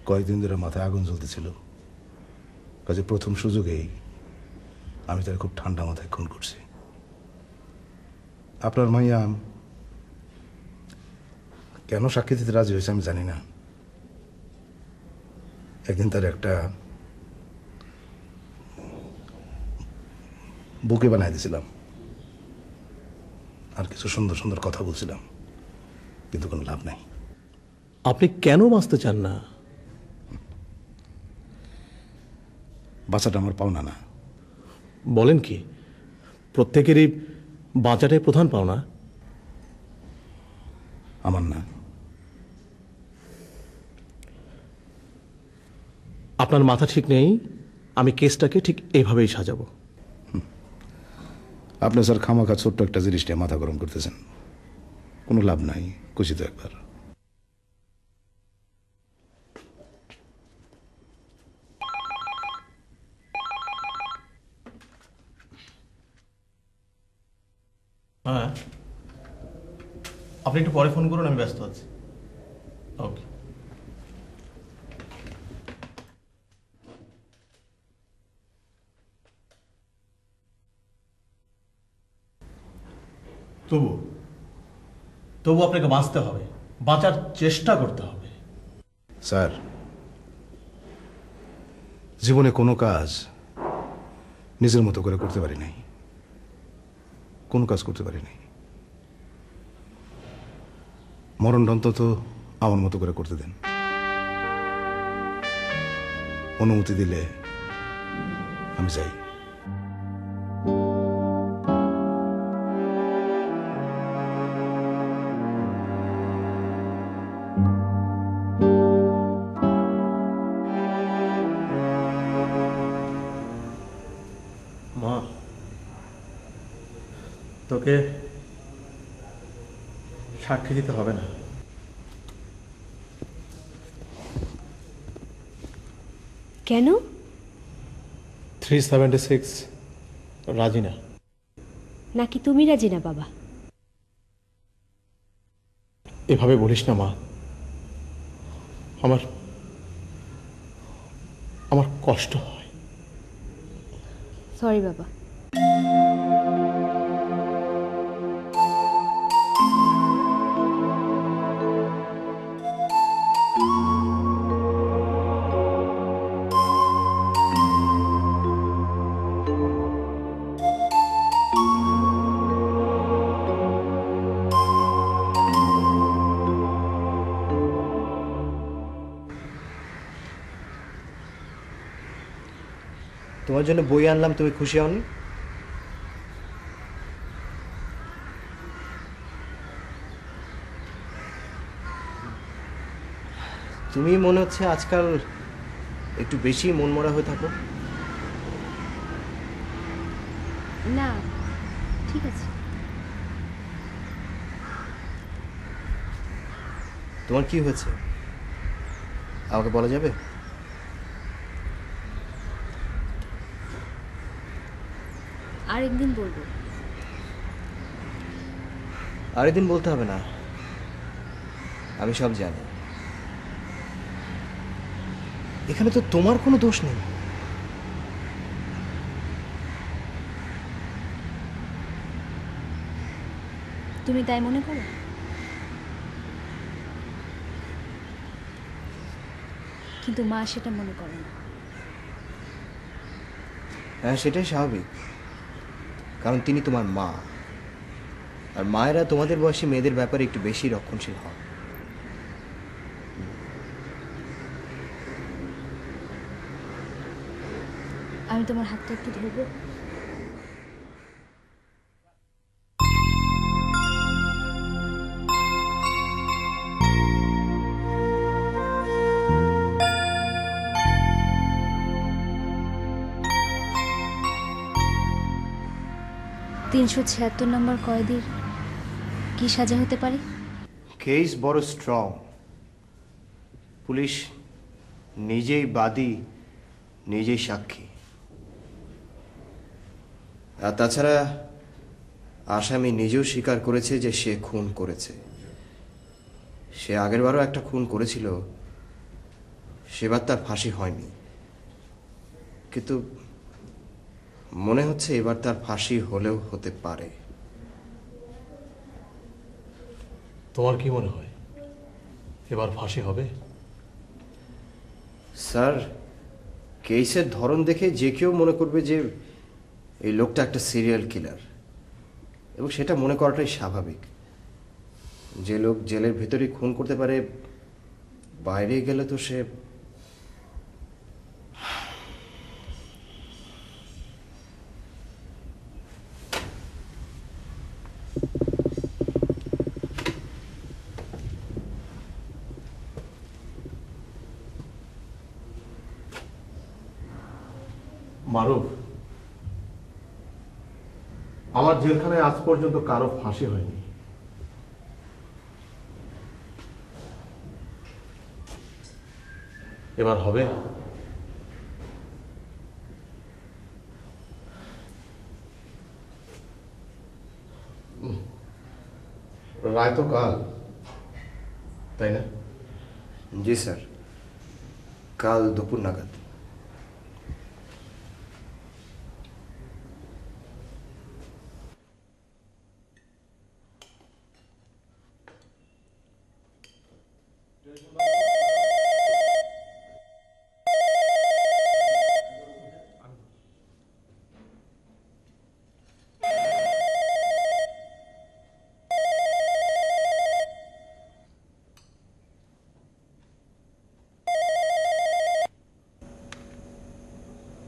কয়েকদিন ধরে মাথায় আগুন জ্বলতেছিল। কাজে প্রথম সুযোগেই আমি তার খুব ঠান্ডা মাথায় খুন করছি। আপনার মাইয়া কেন সাক্ষী দিতে রাজি হয়েছে আমি জানি না। একদিন তার একটা বুকে বানাই দিয়েছিলাম, আর কিছু সুন্দর সুন্দর কথা বলছিলাম, কিন্তু কোনো লাভ নাই। আপনি কেন বাঁচতে চান না? বাচ্চাটা আমার পাওনা না। বলেন কি? প্রত্যেকেরই বাঁচাটাই প্রধান পাওনা। আমার না। আপনার মাথা ঠিক নেই। আমি কেসটাকে ঠিক এইভাবেই সাজাবো। আপনি স্যার খামাখা ছোট্ট একটা জিনিস নিয়ে মাথা গরম করতেছেন, কোনো লাভ নাই। খুশি তো একবার। হ্যাঁ, আপনি একটু পরে ফোন করুন, আমি ব্যস্ত আছি। ওকে। তবু আপনাকে বাঁচতে হবে, বাঁচার চেষ্টা করতে হবে। স্যার, জীবনে কোনো কাজ নিজের মতো করে করতে পারি নাই, কোনো কাজ করতে পারি নাই। মরণটা অন্তত আমার মতো করে করতে দেন। অনুমতি দিলে আমি যাই। মা, তোকে সাক্ষী দিতে হবে না। কেন? 376 রাজি না। নাকি তুমি রাজি না বাবা? এভাবে বলিস না মা, আমার আমার কষ্ট হয়। সরি বাবা। তোমার জন্য বই আনলাম, তুমি খুশি হওনি? তুমি মনে হচ্ছে আজকাল একটু বেশি মনমরা হয়ে থাকো। না, ঠিক আছে। তোমার কি হয়েছে আমাকে বলা যাবে? আরেকদিন বলবো। আরেকদিন বলতে হবে না, আমি সব জানি। এখানে তো তোমার কোনো দোষ নেই। তুমি তাই মনে করো? কিন্তু মা সেটা মনে করে না। হ্যাঁ, সেটাই স্বাভাবিক, কারণ তিনি তোমার মা, আর মায়েরা তোমাদের বয়সী মেয়েদের ব্যাপারে একটু বেশি রক্ষণশীল হন। আমি তোমার হাতটা একটু ধরবো? $376 নম্বর কয়েদির কি সাজা হতে পারে? কেস বড় স্ট্রং, পুলিশ নিজেই বাদী, নিজেই সাক্ষী। আর তাছাড়া আসামি নিজেও স্বীকার করেছে যে সে খুন করেছে। সে আগেরবারও একটা খুন করেছিল, সেবার তার ফাঁসি হয়নি, কিন্তু মনে হচ্ছে এবার তার ফাঁসি হলেও হতে পারে। তোমার কি মনে হয় এবার ফাঁসি হবে? স্যার, কেসের ধরন দেখে যে কেউ মনে করবে যে এই লোকটা একটা সিরিয়াল কিলার, এবং সেটা মনে করাটাই স্বাভাবিক। যে লোক জেলের ভেতরে খুন করতে পারে, বাইরে গেলে তো সে মারুফ, আমার জেলখানায় আজ পর্যন্ত কারো ফাঁসি হয়নি। এবার হবে? রায় তো কাল, তাই না? জি স্যার, কাল দুপুর নাগাদ।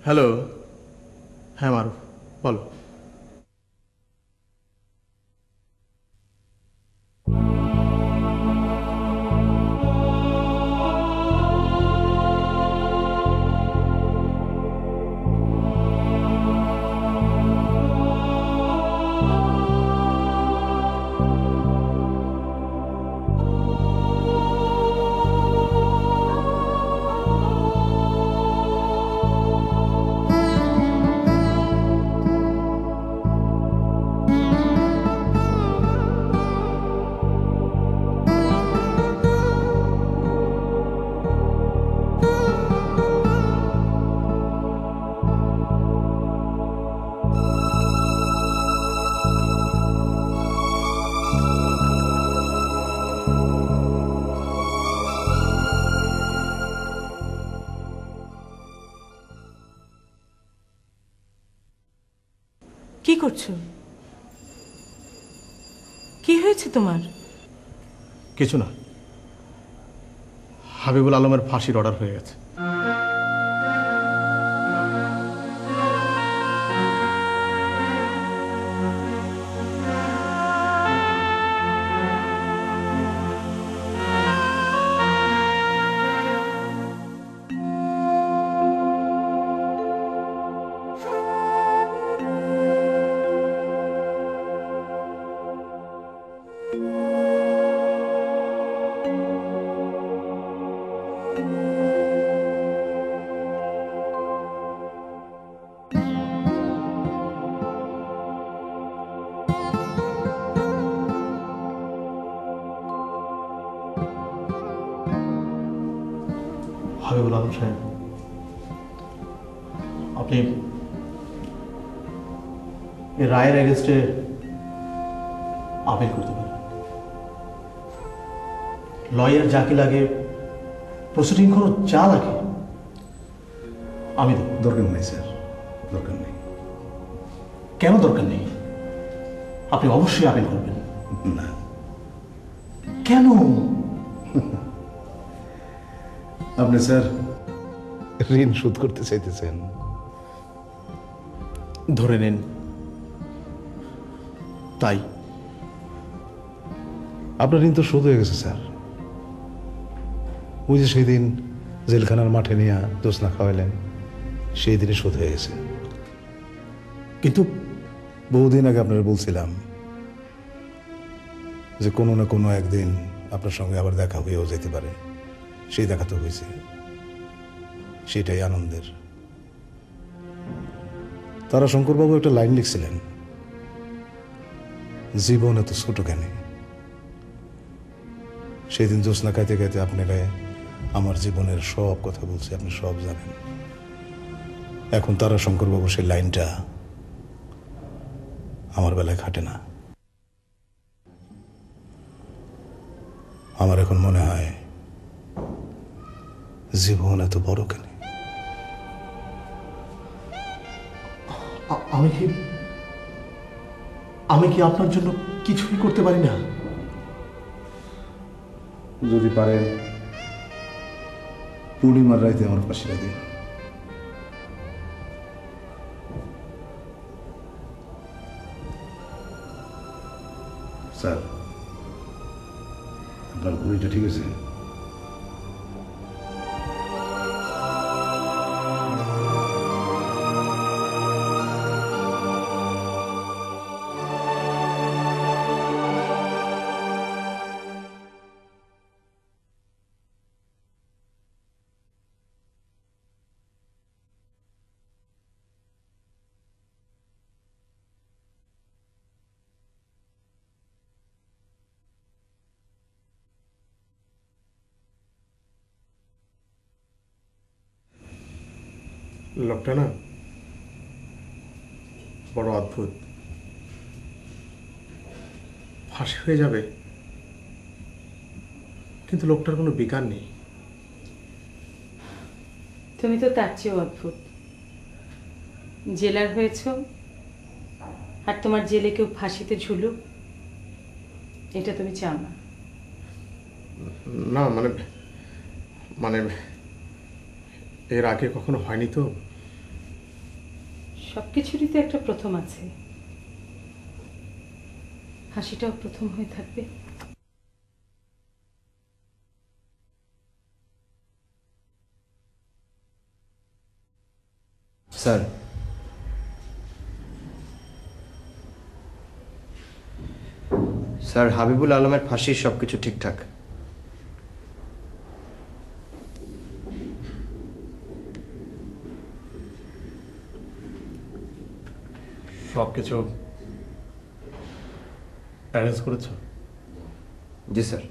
হ্যালো। হ্যাঁ মারুফ, বলো। কি করছো? কি হয়েছে তোমার? কিছু না, হাবিবুল আলমের ফাঁসির অর্ডার হয়ে গেছে। হাবিবুল আলম সাহেব, আপনি এই রায়ের এগেনস্টে আপিল করতে পারেন। লয়ার যাকে লাগে, প্রসিডিং খরচ যা লাগে আমি দেব। দরকার নেই স্যার, দরকার নেই। কেন দরকার নেই? আপনি অবশ্যই আপিল করবেন। না, কেন? আপনি স্যার ঋণ শোধ করতে চাইতেছেন? ধরে নেন তাই। আপনার ঋণ তো শোধ হয়ে গেছে স্যার। ওই যে সেই দিন জেলখানার মাঠে নিয়ে দোসনা খাওয়াইলেন, সেই দিনই শোধ হয়ে গেছে। কিন্তু বহুদিন আগে আপনারা বলছিলাম যে কোনো না কোনো একদিন আপনার সঙ্গে আবার দেখা হয়েও যেতে পারে। সেই দেখা তো হয়েছে, সেটাই আনন্দের। তারা শঙ্করবাবু একটা লাইন লিখছিলেন, জীবন এত ছোট কেন। সেদিন জ্যোৎস্না খাইতে খাইতে আপনাকে আমার জীবনের সব কথা বলছে, আপনি সব জানেন। এখন তারা শঙ্করবাবু সেই লাইনটা আমার বেলায় খাটে না। আমার এখন মনে হয় জীবন এত বড় কেন। আমি কি আপনার জন্য কিছুই করতে পারি না? যদি পারেন পূর্ণিমার রাইতে আমার ফাঁসিটা দিন। স্যার, আপনার ঘড়িটা ঠিক আছে? লোকটা না বড় অদ্ভুত। ফাঁসি হয়ে যাবে কিন্তু লোকটার কোনো বিকার নেই। তুমি তো তার চেয়েও অদ্ভুত। জেলার হয়েছ আর তোমার জেলে কেউ ফাঁসিতে ঝুলুক, এটা তুমি চাও না। না মানে মানে এর আগে কখনো হয়নি তো। সবকিছুরই তো একটা প্রথম আছে, হাসিটাও প্রথম হয়ে থাকবে। স্যার, স্যার হাবিবুল আলমের ফাঁসির সবকিছু ঠিকঠাক। সবকিছু অ্যারেঞ্জ করেছো? জি স্যার।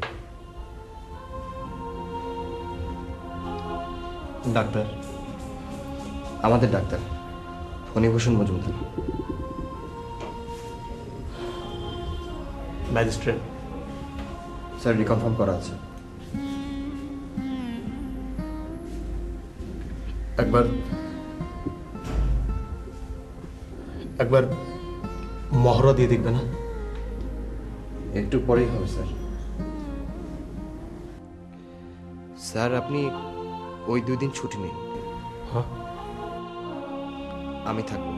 ডাক্তার? আমাদের doctor Phanibhushan Majumdar. Magistrate? Sir reconfirm করা আছে। একবার একবার মহড়া দিয়ে দেখবে না? একটু পরেই হবে স্যার। স্যার আপনি ওই 2 দিন ছুটি নিন। হ্যাঁ, আমি থাকবো।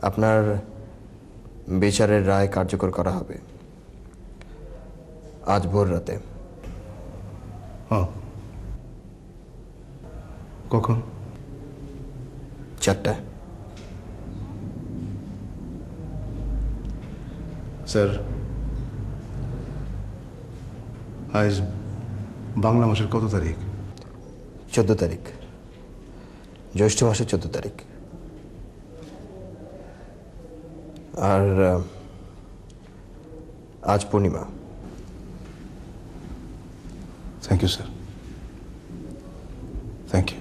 আপনার বিচারের রায় কার্যকর করা হবে আজ ভোর রাতে। হ্যাঁ, কখন? 4টায়। স্যার, আজ বাংলা মাসের কত তারিখ? 14 তারিখ, জ্যৈষ্ঠ মাসের 14 তারিখ। আর আজ পূর্ণিমা। Thank you sir, thank you.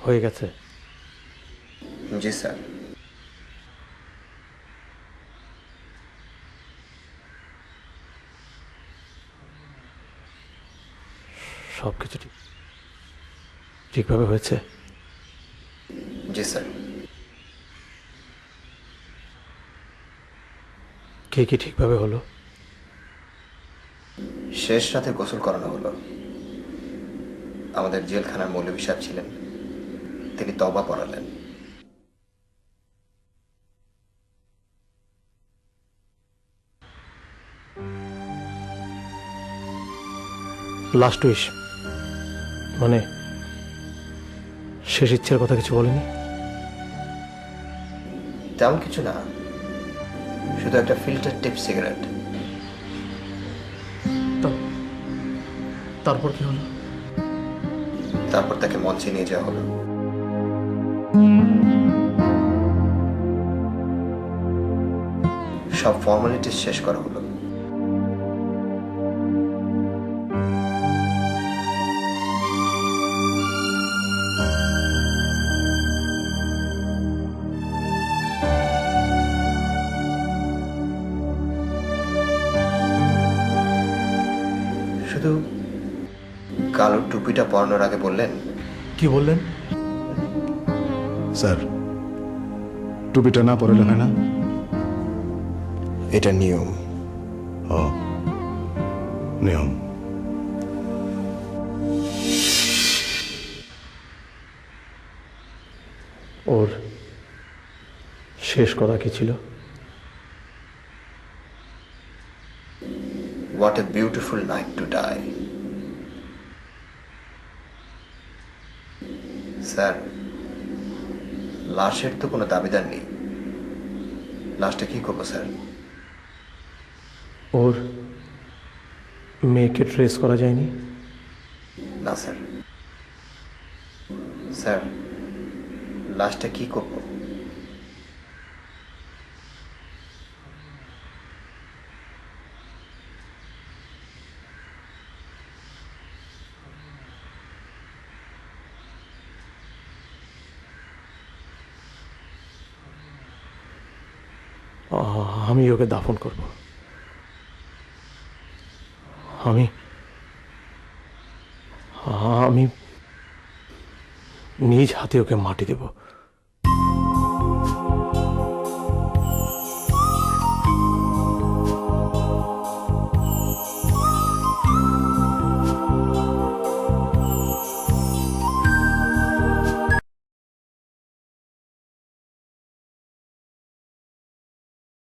হয়ে গেছে। জি স্যার। সব কিছু ঠিকভাবে হয়েছে? জি স্যার। কে কি ঠিকভাবে হলো? শেষ রাতে গোসল করানো হলো। আমাদের জেলখানার মৌলভী সাহেব ছিলেন, তিনি তওবা পড়ালেন। লাস্ট উইশ মানে শেষ ইচ্ছের কথা কিছু বলেনি? তেমন কিছু না, শুধু একটা ফিল্টার টিপ সিগারেট। তারপর কি হলো? তারপর তাকে মঞ্চে নিয়ে যাওয়া হলো। সব ফর্মালিটিস শেষ করা হলো। শুধু কালো টুপিটা পরানোর আগে বললেন। কি বললেন? স্যার, টুপিটা না পরলে হয় না? এটা নিয়ম। ও, নিয়ম। ওর শেষ কথা কি ছিল? What a beautiful night to die. Sir, লাশের তো কোনো দাবিদার নেই, লাশটা কি করবো স্যার? ওর মেয়েকে ট্রেস করা যায়নি? না স্যার। স্যার, লাশটা কি করবো? আমি ওকে দাফন করব। আমি আমি নিজ হাতে ওকে মাটি দেব।